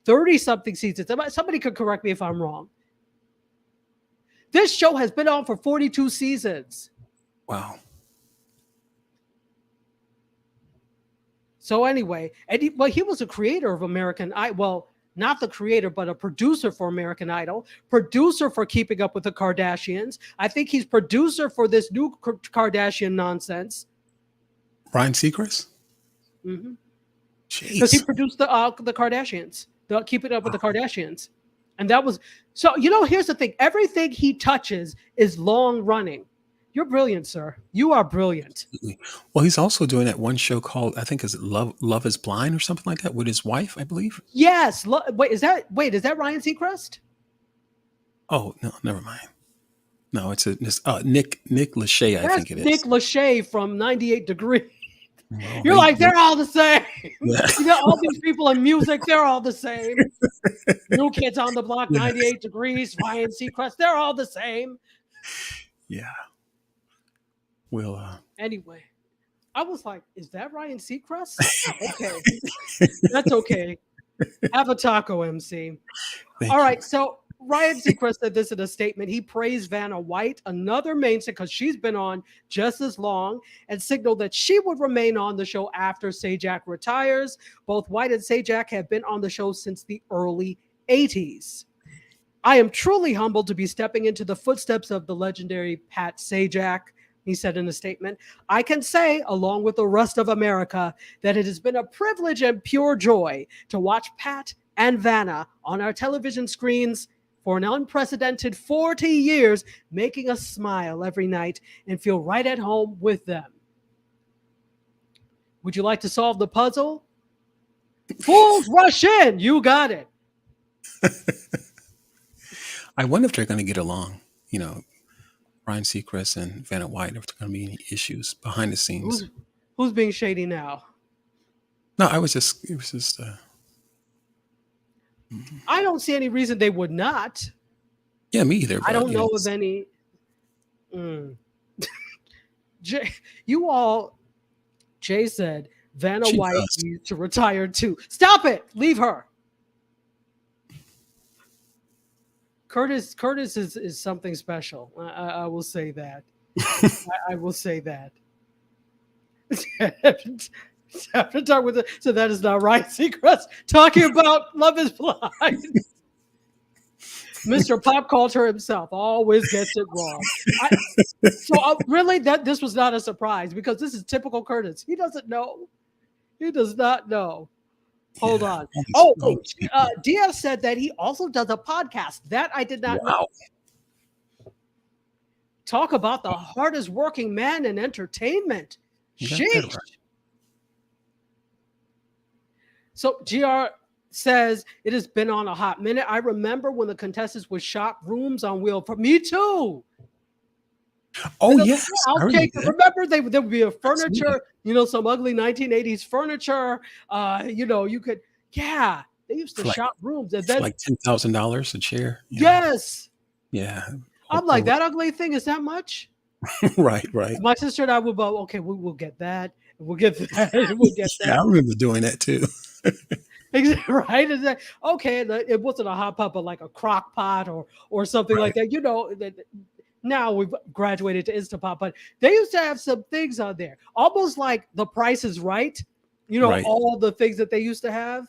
30-something seasons. Somebody could correct me if I'm wrong. This show has been on for 42 seasons. Wow. So anyway, and he was a creator of American Idol. Well, not the creator, but a producer for American Idol, producer for Keeping Up with the Kardashians. I think he's producer for this new Kardashian nonsense. Ryan Seacrest? Mm-hmm. Because he produced the Kardashians, the Keeping Up with the Kardashians. And that was, so, here's the thing. Everything he touches is long running. You're brilliant, sir. You are brilliant. Well, he's also doing that one show called, I think, is it Love is Blind or something like that with his wife, I believe. Yes. Wait, is that Ryan Seacrest? Oh, no, never mind. No, it's Nick Lachey, I think it is. Nick Lachey from 98 Degrees. Well, you're like, they're all the same. Yeah. All these people in music, they're all the same. New Kids on the Block, 98 Degrees, Ryan Seacrest, they're all the same. Yeah. Well, anyway, I was like, is that Ryan Seacrest? Okay. That's okay. Have a taco, MC. All right. So Ryan Seacrest said this in a statement. He praised Vanna White, another mainstay, because she's been on just as long, and signaled that she would remain on the show after Sajak retires. Both White and Sajak have been on the show since the early 80s. I am truly humbled to be stepping into the footsteps of the legendary Pat Sajak, he said in a statement. I can say, along with the rest of America, that it has been a privilege and pure joy to watch Pat and Vanna on our television screens for an unprecedented 40 years, making us smile every night and feel right at home with them. Would you like to solve the puzzle? Fools, rush in. You got it. I wonder if they're going to get along, Ryan Seacrest and Vanna White, if there are going to be any issues behind the scenes. Who's being shady now? No, it was just. I don't see any reason they would not. Yeah, me either. I don't know of any. Jay said Vanna White needs to retire too. Stop it. Leave her. Curtis is something special. I will say that. I will say that. After talk with it, so that is not Ryan Seacrest talking about Love is Blind. Mr. Pop Culture himself always gets it wrong. Really, this was not a surprise, because this is typical Curtis. He doesn't know. He does not know. Hold on. Diaz said that he also does a podcast. That I did not know. Talk about the hardest working man in entertainment. Sheesh. So GR says it has been on a hot minute. I remember when the contestants would shop rooms on Wheel. For me too. Oh, yes. Remember, there would be a furniture, some ugly 1980s furniture. You could, they used to shop rooms. And then, like $10,000 a chair. Yes. Yeah. I'm like, that ugly thing is that much? Right. My sister and I would go, okay, we'll get that. We'll get that. We'll get that. Yeah, I remember doing that too. Right? Is that okay? It wasn't a hot pot, but like a crock pot or something like that. Now we've graduated to Instant Pot, but they used to have some things on there, almost like The Price is Right. All the things that they used to have.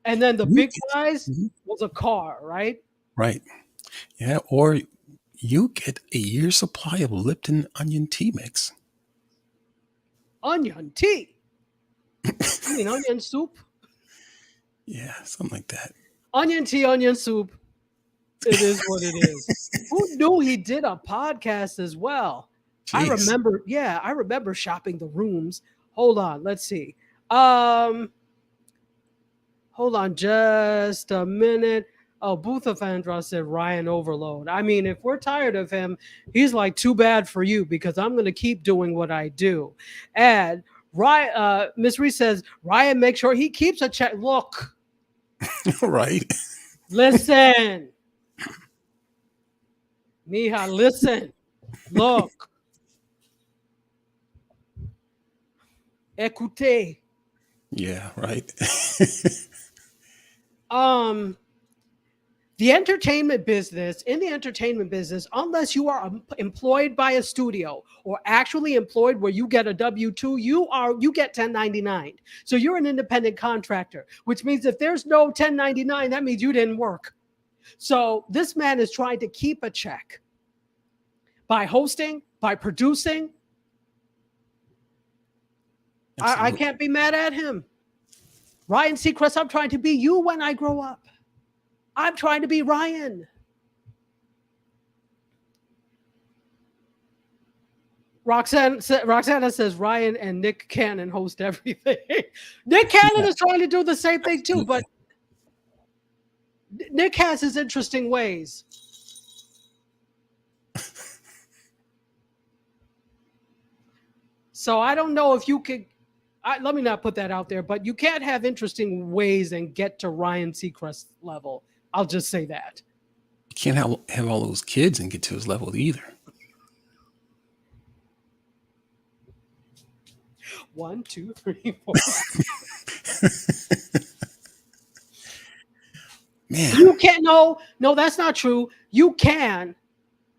And then the big prize was a car, right? Right. Yeah. Or you get a year's supply of Lipton onion tea mix. Onion tea? You mean onion soup? Yeah, something like that. Onion tea, onion soup. It is what it is. Who knew he did a podcast as well? I Jeez. remember, I remember shopping the rooms. Hold on, let's see. Hold on just a minute. Oh, Booth of Andros said Ryan overload. I mean, if we're tired of him, he's like, too bad for you because I'm going to keep doing what I do. And Ryan, Miss Reese says, Ryan, make sure he keeps a check. Look, Right. listen, Mija, listen, look, écoutez. Yeah, right. The entertainment business, in the entertainment business, unless you are employed by a studio or actually employed where you get a W-2, you get 1099. So you're an independent contractor, which means if there's no 1099, that means you didn't work. So this man is trying to keep a check by hosting, by producing. I can't be mad at him. Ryan Seacrest, I'm trying to be you when I grow up. I'm trying to be Ryan. Roxana says Ryan and Nick Cannon host everything. Nick Cannon is trying to do the same thing too, but Nick has his interesting ways. So I don't know if you could. Let me not put that out there, but you can't have interesting ways and get to Ryan Seacrest level. I'll just say that. You can't have all those kids and get to his level either. 1, 2, 3, 4. Man, You can't. No, that's not true. You can,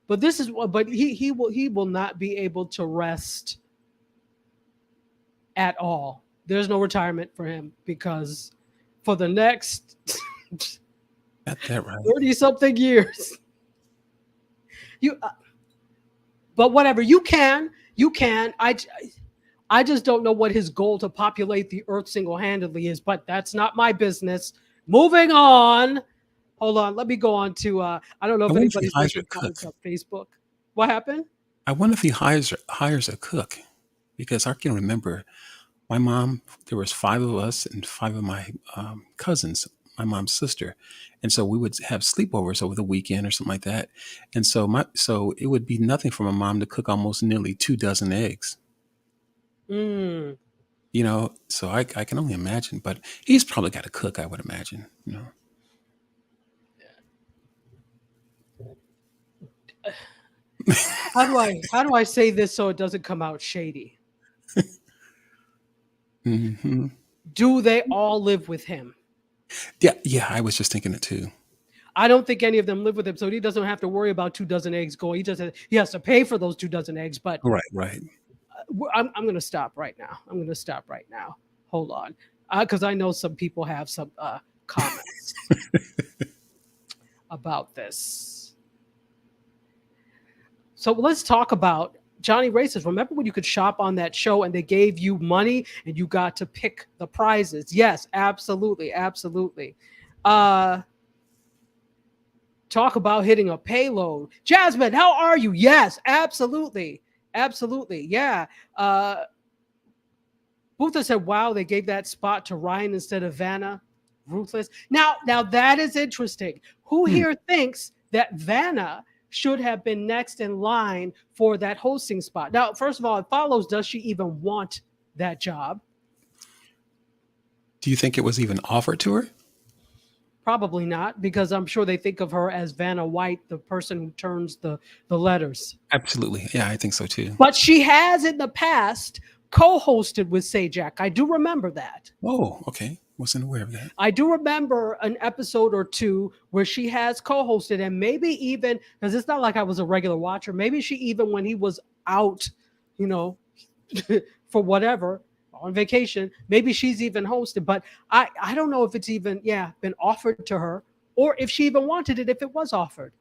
but he will not be able to rest at all. There's no retirement for him because for the next got that right. 30 something years. But whatever, you can. I just don't know what his goal to populate the earth single-handedly is, but that's not my business. Moving on. Hold on, let me go on to I don't know if anybody's making comments on Facebook. What happened? I wonder if he hires a cook, because I can remember my mom, there was 5 of us and 5 of my cousins, my mom's sister. And so we would have sleepovers over the weekend or something like that. And so it would be nothing for my mom to cook almost nearly 2 dozen eggs. Mm. You know, so I can only imagine, but he's probably got a cook, I would imagine, you know. How do I say this so it doesn't come out shady? Mm-hmm. Do they all live with him? Yeah, I was just thinking it too. I don't think any of them live with him, so he doesn't have to worry about 2 dozen eggs going. He has to pay for those 2 dozen eggs, but Right. I'm going to stop right now. Hold on, because I know some people have some comments about this. So let's talk about Johnny Ray says, remember when you could shop on that show and they gave you money and you got to pick the prizes? Yes, absolutely. Talk about hitting a payload. Jasmine, how are you? Yes, absolutely. Yeah. Butha said, wow, they gave that spot to Ryan instead of Vanna. Ruthless. Now that is interesting. Who here thinks that Vanna should have been next in line for that hosting spot? Now, first of all, it follows, does she even want that job? Do you think it was even offered to her? Probably not, because I'm sure they think of her as Vanna White, the person who turns the letters. Absolutely. Yeah, I think so too. But she has in the past co-hosted with Sajak. I do remember that. Oh, okay. Wasn't aware of that. I do remember an episode or 2 where she has co-hosted, and maybe even, because it's not like I was a regular watcher, maybe she even, when he was out, you know, for whatever, on vacation, maybe she's even hosted, but I don't know if it's even, been offered to her, or if she even wanted it if it was offered.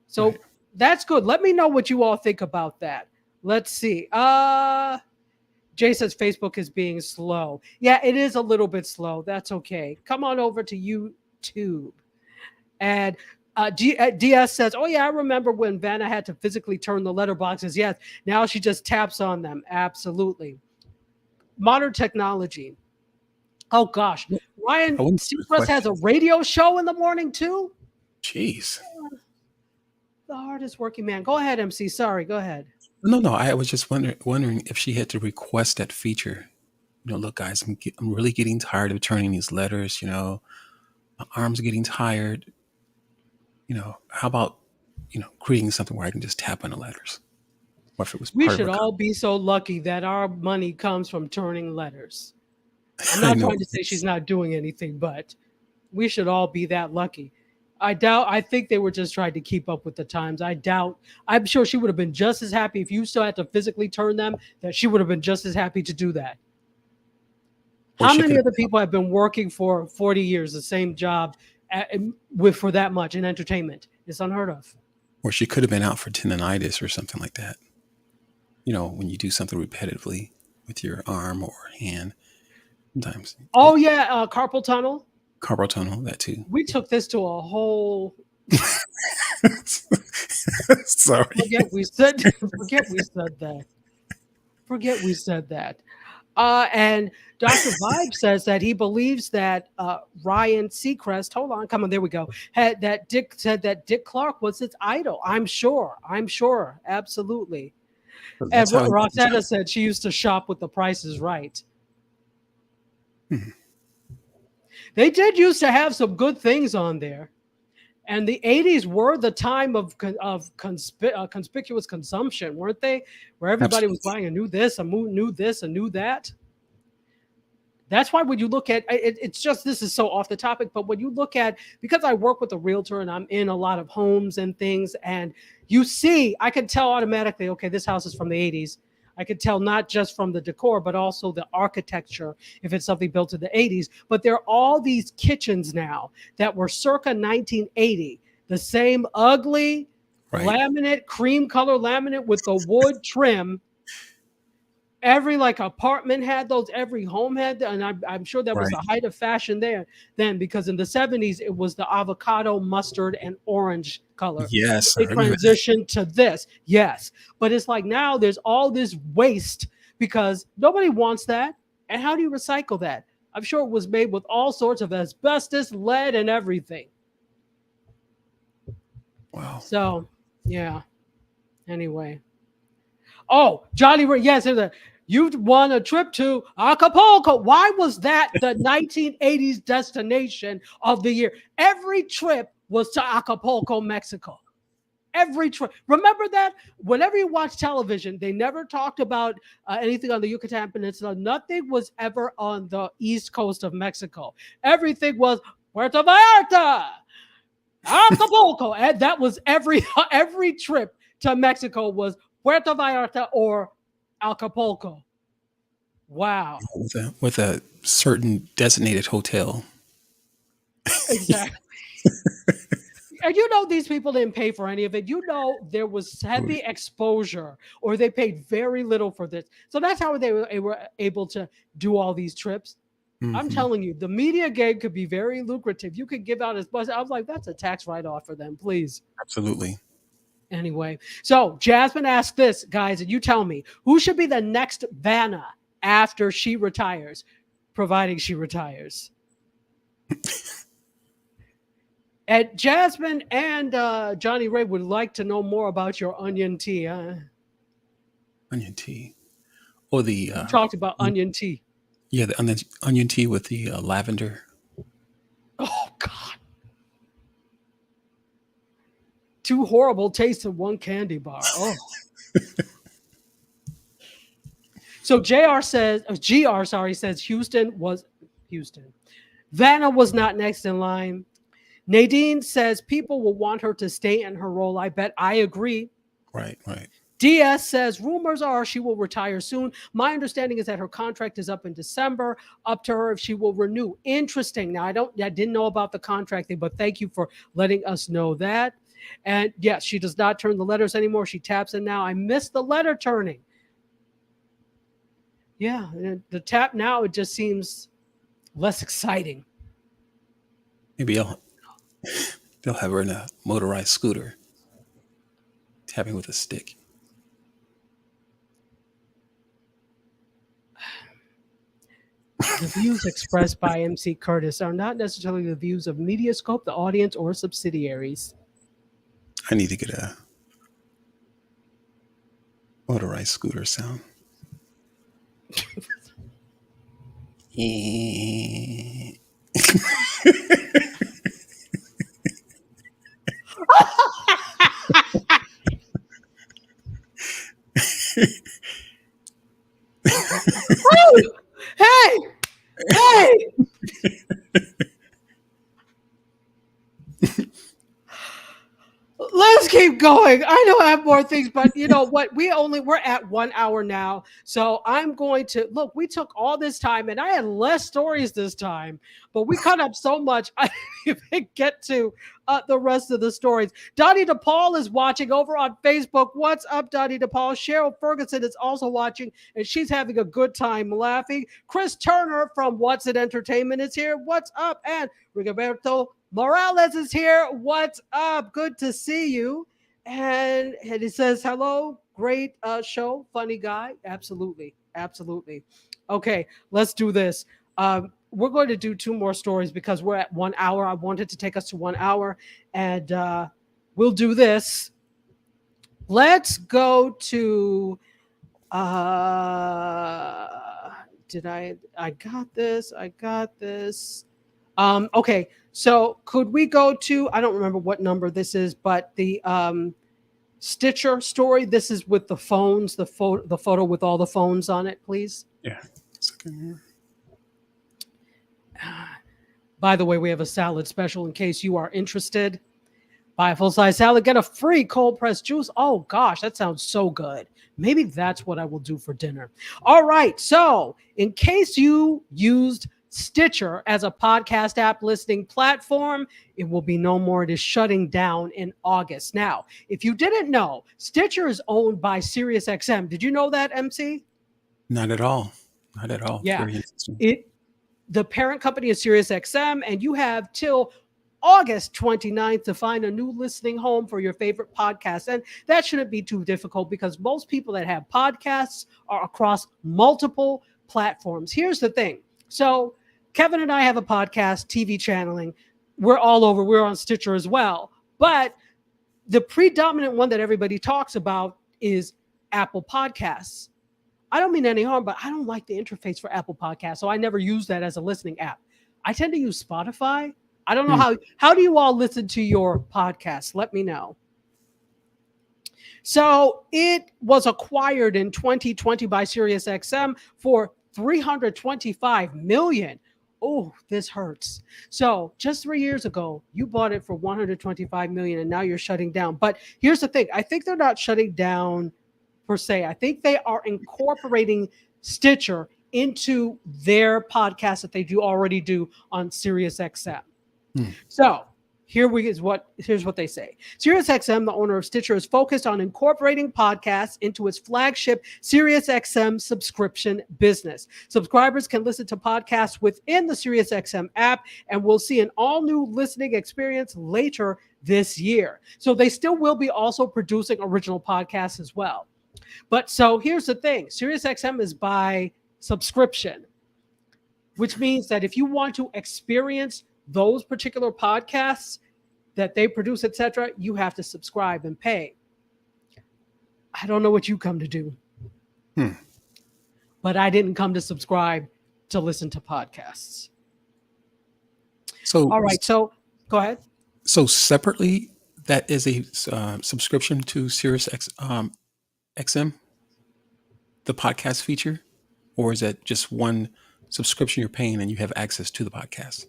So That's good. Let me know what you all think about that. Let's see. Jay says Facebook is being slow. Yeah, it is a little bit slow. That's okay. Come on over to YouTube. And DS says, "Oh yeah, I remember when Vanna had to physically turn the letterboxes. Yes, now she just taps on them. Absolutely, modern technology. Oh gosh, I Ryan wouldn't Seacrest has question. a radio show in the morning too. Jeez. The hardest working man. Go ahead, MC. Sorry, go ahead. No, no. I was just wondering if she had to request that feature. Look, guys, I'm really getting tired of turning these letters. My arms are getting tired. How about creating something where I can just tap on the letters, or if it was We part of should a all be so lucky that our money comes from turning letters. I'm I not know trying to say she's not doing anything, but we should all be that lucky. I think they were just trying to keep up with the times. I'm sure she would have been just as happy if you still had to physically turn them, that she would have been just as happy to do that. or How she many could other people have been working for 40 years, the same job with for that much in entertainment? It's unheard of. or she could have been out for tendonitis or something like that. When you do something repetitively with your arm or hand, sometimes Oh yeah, carpal tunnel. carpal tunnel, that too. We took this to a whole Sorry. forget we said forget we said that. Forget we said that. And Dr. Vibe says that he believes that Ryan Seacrest, hold on, come on, there we go, had that Dick said that Dick Clark was his idol. I'm sure. Absolutely. And That's how. Roxana said she used to shop with The Price is Right. Mhm. They did used to have some good things on there. And the 80s were the time of conspicuous consumption, weren't they? Where everybody was Absolutely. buying a new this, a new this, a new that. That's why when you look at it, it's just this is so off the topic, but when you look at because I work with a realtor and I'm in a lot of homes and things, and you see, I can tell automatically, okay, this house is from the 80s. I could tell not just from the decor, but also the architecture, if it's something built in the 80s. But there are all these kitchens now that were circa 1980, the same ugly Right. laminate, cream color laminate with the wood trim. Every like apartment had those, every home had that, and I'm sure that was Right. the height of fashion there then, because in the 70s it was the avocado, mustard, and orange color. Yes, I They remember that. transitioned to this, yes, but it's like now there's all this waste because nobody wants that. And how do you recycle that? I'm sure it was made with all sorts of asbestos, lead, and everything. Wow. So, yeah. Anyway. Oh, Johnny, yes, you won a trip to Acapulco. Why was that the 1980s destination of the year? Every trip was to Acapulco, Mexico. Every trip. Remember that? Whenever you watch television, they never talked about anything on the Yucatan Peninsula. Nothing was ever on the east coast of Mexico. Everything was Puerto Vallarta, Acapulco, and that was every trip to Mexico was Puerto Vallarta or Acapulco. Wow. With a certain designated hotel. Exactly. And these people didn't pay for any of it. There was heavy exposure, or they paid very little for this. So that's how they were able to do all these trips. I'm Hmm. telling you, the media game could be very lucrative. You could give out as much. I was like, that's a tax write-off for them, please. Absolutely. Anyway, so Jasmine asked this, guys, and you tell me who should be the next Vanna after she retires, providing she retires. And Jasmine and Johnny Ray would like to know more about your onion tea. Onion tea. Or the You talked about onion tea. yeah, the onion tea with the lavender. Oh God, two horrible tastes in one candy bar. Oh. So GR says Houston. Vanna was not next in line. Nadine says people will want her to stay in her role. I bet. I agree. Right. Right. DS says rumors are she will retire soon. My understanding is that her contract is up in December. Up to her if she will renew. Interesting. Now I didn't know about the contract thing, but thank you for letting us know that. And yes, she does not turn the letters anymore. She taps in now. I missed the letter turning. Yeah, the tap now, it just seems less exciting. Maybe They'll have her in a motorized scooter, tapping with a stick. The views expressed by MC Curtis are not necessarily the views of MediaScope, the audience, or subsidiaries. I need to get a motorized scooter sound. Hey! Hey! Let's keep going. I know I have more things, but you know what? We're at 1 hour now. So I'm going to look, we took all this time and I had less stories this time, but we cut up so much. I didn't even get to the rest of the stories. Donnie DePaul is watching over on Facebook. What's up, Donnie DePaul? Cheryl Ferguson is also watching and she's having a good time laughing. Chris Turner from What's It Entertainment is here. What's up? And Rigoberto Morales is here. What's up? Good to see you. And he says, hello, great show, funny guy. Absolutely. Absolutely. Okay, let's do this. We're going to do 2 more stories because we're at 1 hour. I wanted to take us to 1 hour, and we'll do this. Let's go to I got this. Okay, so could we go to, I don't remember what number this is, but the Stitcher story. This is with the phones, the photo with all the phones on it, please. Yeah. By the way, we have a salad special in case you are interested. Buy a full-size salad, get a free cold-pressed juice. Oh, gosh, that sounds so good. Maybe that's what I will do for dinner. All right, so in case you used Stitcher as a podcast app listening platform, it will be no more. It is shutting down in August. Now, if you didn't know, Stitcher is owned by SiriusXM. Did you know that, MC? Not at all. Not at all. Yeah. Very interesting. The parent company is SiriusXM, and you have till August 29th to find a new listening home for your favorite podcast. And that shouldn't be too difficult because most people that have podcasts are across multiple platforms. Here's the thing. So Kevin and I have a podcast, TV channeling. We're all over. We're on Stitcher as well. But the predominant one that everybody talks about is Apple Podcasts. I don't mean any harm, but I don't like the interface for Apple Podcasts, so I never use that as a listening app. I tend to use Spotify. I don't know how do you all listen to your podcasts? Let me know. So it was acquired in 2020 by SiriusXM for $325 million. Oh, this hurts. So just 3 years ago, you bought it for $125 million, and now you're shutting down. But here's the thing. I think they're not shutting down per se. I think they are incorporating Stitcher into their podcast that they already do on SiriusXM. So here's what they say. SiriusXM, the owner of Stitcher, is focused on incorporating podcasts into its flagship SiriusXM subscription business. Subscribers can listen to podcasts within the SiriusXM app, and we'll see an all-new listening experience later this year. So they still will be also producing original podcasts as well. But so here's the thing. SiriusXM is by subscription, which means that if you want to experience those particular podcasts that they produce, etc., you have to subscribe and pay. I don't know what you come to do, but I didn't come to subscribe to listen to podcasts. So, all right. So go ahead. So separately, that is a subscription to SiriusXM, the podcast feature, or is that just one subscription you're paying and you have access to the podcast?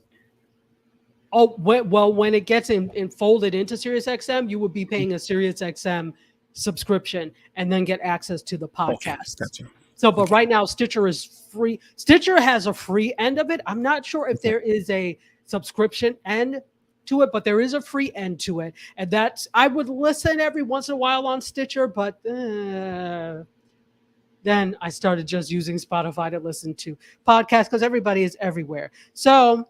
Oh, well, when it gets folded into SiriusXM, you would be paying a SiriusXM subscription and then get access to the podcast. Okay, gotcha. So, but right now, Stitcher is free. Stitcher has a free end of it. I'm not sure if there is a subscription end to it, but there is a free end to it. And that's, I would listen every once in a while on Stitcher, but then I started just using Spotify to listen to podcasts because everybody is everywhere. So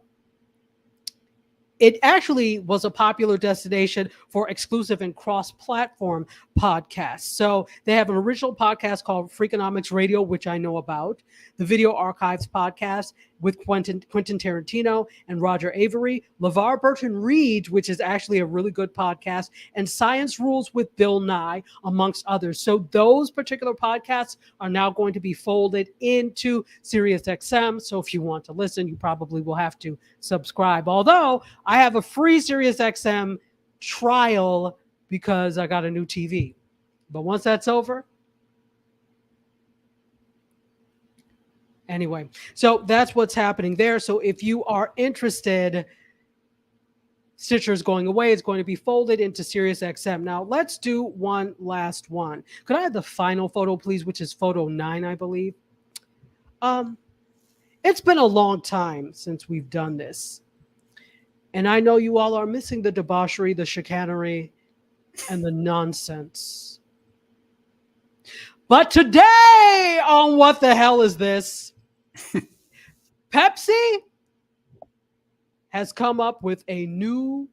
it actually was a popular destination for exclusive and cross-platform podcasts. So they have an original podcast called Freakonomics Radio, which I know about, the Video Archives podcast with Quentin Tarantino and Roger Avery, LeVar Burton Reed, which is actually a really good podcast, and Science Rules with Bill Nye, amongst others. So those particular podcasts are now going to be folded into SiriusXM. So if you want to listen, you probably will have to subscribe. Although I have a free SiriusXM trial because I got a new TV. But once that's over, anyway, so that's what's happening there. So if you are interested, Stitcher is going away. It's going to be folded into SiriusXM. Now, let's do one last one. Could I have the final photo, please, which is photo 9, I believe? It's been a long time since we've done this. And I know you all are missing the debauchery, the chicanery, and the nonsense. But today on What the Hell Is This? Pepsi has come up with a new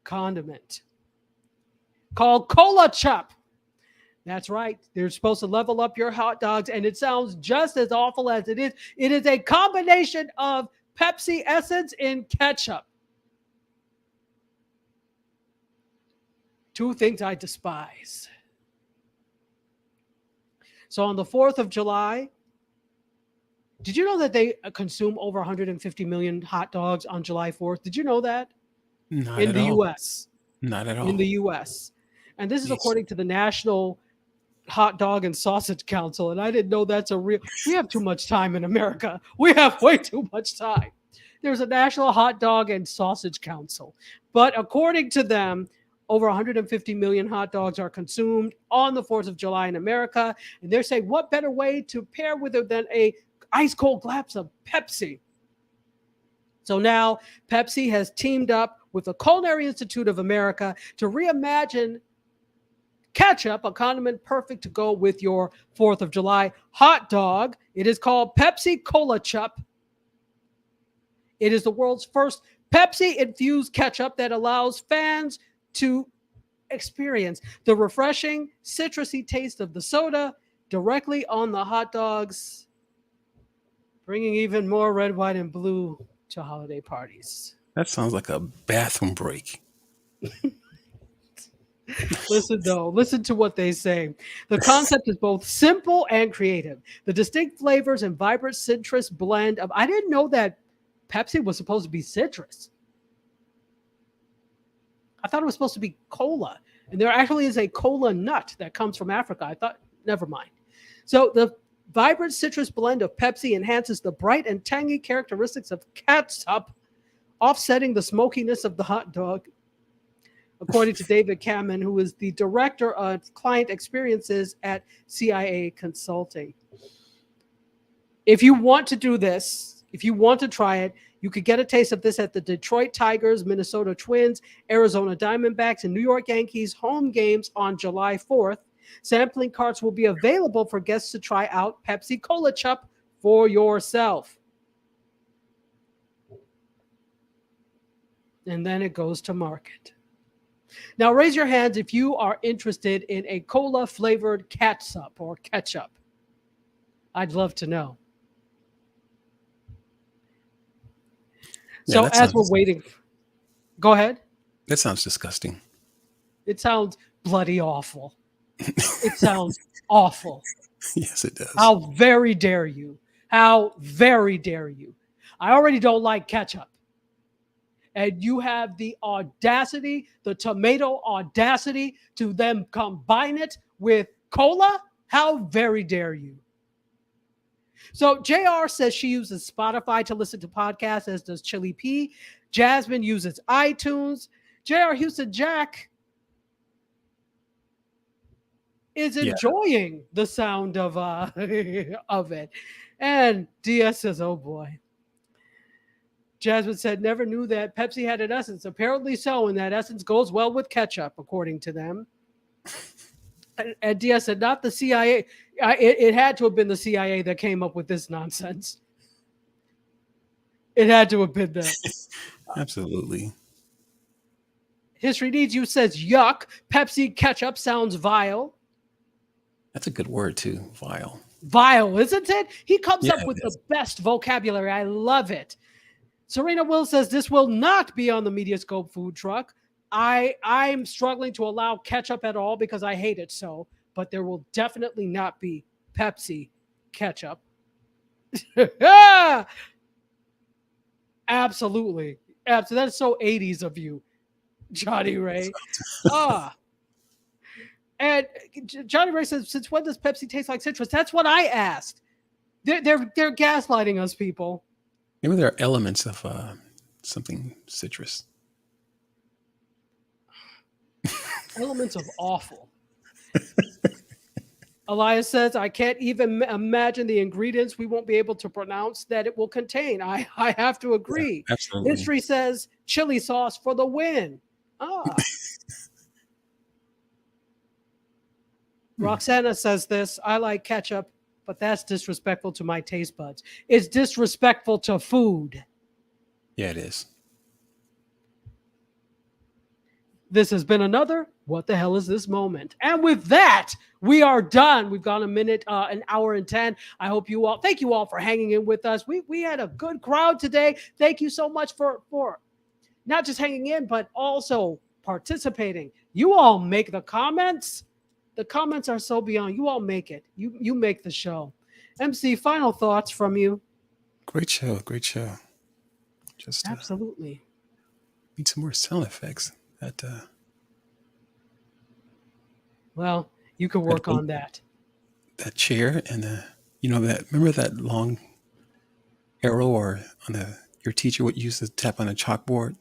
condiment called Cola Chup. That's right. They're supposed to level up your hot dogs, and it sounds just as awful as it is. It is a combination of Pepsi essence and ketchup. Two things I despise. So on the 4th of July, did you know that they consume over 150 million hot dogs on July 4th? Did you know that? Not in at the all. U.S. Not at all. In the U.S. And this is Yes. according to the National Hot Dog and Sausage Council. And I didn't know that's a real... We have too much time in America. We have way too much time. There's a National Hot Dog and Sausage Council. But according to them, over 150 million hot dogs are consumed on the 4th of July in America. And they're saying, what better way to pair with it than a ice cold glass of Pepsi? So now Pepsi has teamed up with the Culinary Institute of America to reimagine ketchup, a condiment perfect to go with your 4th of July hot dog. It is called Pepsi Cola Chup. It is the world's first Pepsi-infused ketchup that allows fans to experience the refreshing, citrusy taste of the soda directly on the hot dogs, bringing even more red, white, and blue to holiday parties. That sounds like a bathroom break. Listen to what they say. The concept is both simple and creative. The distinct flavors and vibrant citrus blend of... I didn't know that Pepsi was supposed to be citrus. I thought it was supposed to be cola. And there actually is a cola nut that comes from Africa. I thought, never mind. So the vibrant citrus blend of Pepsi enhances the bright and tangy characteristics of ketchup, offsetting the smokiness of the hot dog. According to David Kamen, who is the director of client experiences at CIA Consulting. If you want to do this, if you want to try it, you could get a taste of this at the Detroit Tigers, Minnesota Twins, Arizona Diamondbacks, and New York Yankees home games on July 4th. Sampling carts will be available for guests to try out Pepsi Cola Chup for yourself. And then it goes to market. Now, raise your hands if you are interested in a cola-flavored catsup or ketchup. I'd love to know. Yeah, So as we're waiting, go ahead. That sounds disgusting. It sounds bloody awful. It sounds awful. Yes, it does. How very dare you? How very dare you? I already don't like ketchup. And you have the audacity, the tomato audacity to then combine it with cola? How very dare you? So JR says she uses Spotify to listen to podcasts, as does Chili P. Jasmine uses iTunes. JR Houston Jack is enjoying the sound of of it. And DS says, oh boy. Jasmine said, never knew that Pepsi had an essence. Apparently so, and that essence goes well with ketchup, according to them. And DS said, not the CIA. It had to have been the CIA that came up with this nonsense. It had to have been that. Absolutely. History Needs You says yuck. Pepsi ketchup sounds vile. That's a good word too, vile. Vile, isn't it? He comes Yeah, up with it the is. best vocabulary. I love it. Serena Will says this will not be on the MediaScope food truck. I'm struggling to allow ketchup at all because I hate it so, but there will definitely not be Pepsi ketchup. Absolutely. Absolutely. That's so 80s of you, Johnny Ray. Ah. And Johnny Ray says, since when does Pepsi taste like citrus? That's what I asked. They're gaslighting us, people. Maybe there are elements of something citrus. Elements of awful. Elias says, I can't even imagine the ingredients we won't be able to pronounce that it will contain. I have to agree. Yeah, absolutely. History says chili sauce for the win. Ah. Roxana says this, I like ketchup, but that's disrespectful to my taste buds. It's disrespectful to food. Yeah, it is. This has been another What the Hell Is This Moment? And with that, we are done. We've gone an hour and 10. I hope you all, thank you all for hanging in with us. We had a good crowd today. Thank you so much for not just hanging in, but also participating. You all make the comments. The comments are so beyond. You all make it. You make the show. MC, final thoughts from you. Great show. Great show. Just absolutely need some more sound effects. Well, you can work on that. That chair and remember that long arrow or on your teacher would use to tap on a chalkboard?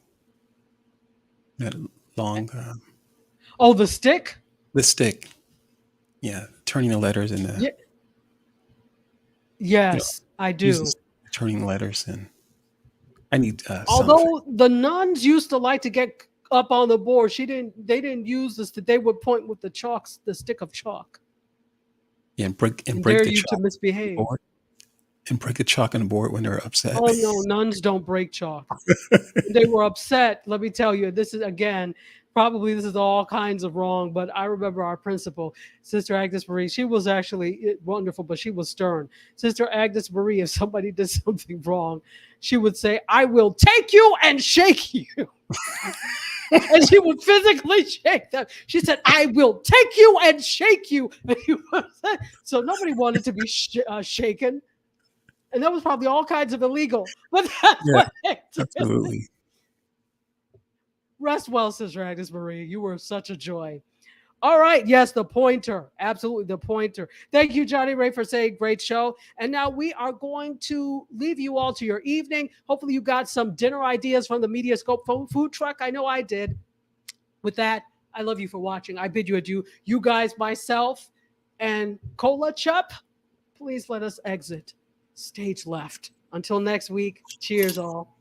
That long. The stick? The stick. Yeah, turning the letters and yeah. Yes, I do. Turning letters, and I need. Although the nuns used to like to get up on the board, they didn't use this. They would point with the stick of chalk. Yeah, and break the chalk to misbehave. Board, and break the chalk on the board when they're upset. Oh no, nuns don't break chalk. They were upset. Let me tell you, this is all kinds of wrong, but I remember our principal, Sister Agnes Marie. She was actually wonderful, but she was stern. Sister Agnes Marie, if somebody did something wrong, she would say, I will take you and shake you. And she would physically shake them. She said, I will take you and shake you. So nobody wanted to be shaken. And that was probably all kinds of illegal. But that's absolutely. Rest well, Sister Agnes Marie. You were such a joy. All right. Yes, the pointer. Absolutely, the pointer. Thank you, Johnny Ray, for saying great show. And now we are going to leave you all to your evening. Hopefully you got some dinner ideas from the MediaScope food truck. I know I did. With that, I love you for watching. I bid you adieu. You guys, myself, and Cola Chup, please let us exit stage left. Until next week, cheers all.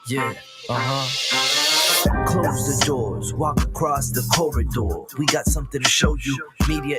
Yeah, close the doors, walk across the corridor. We got something to show you. Media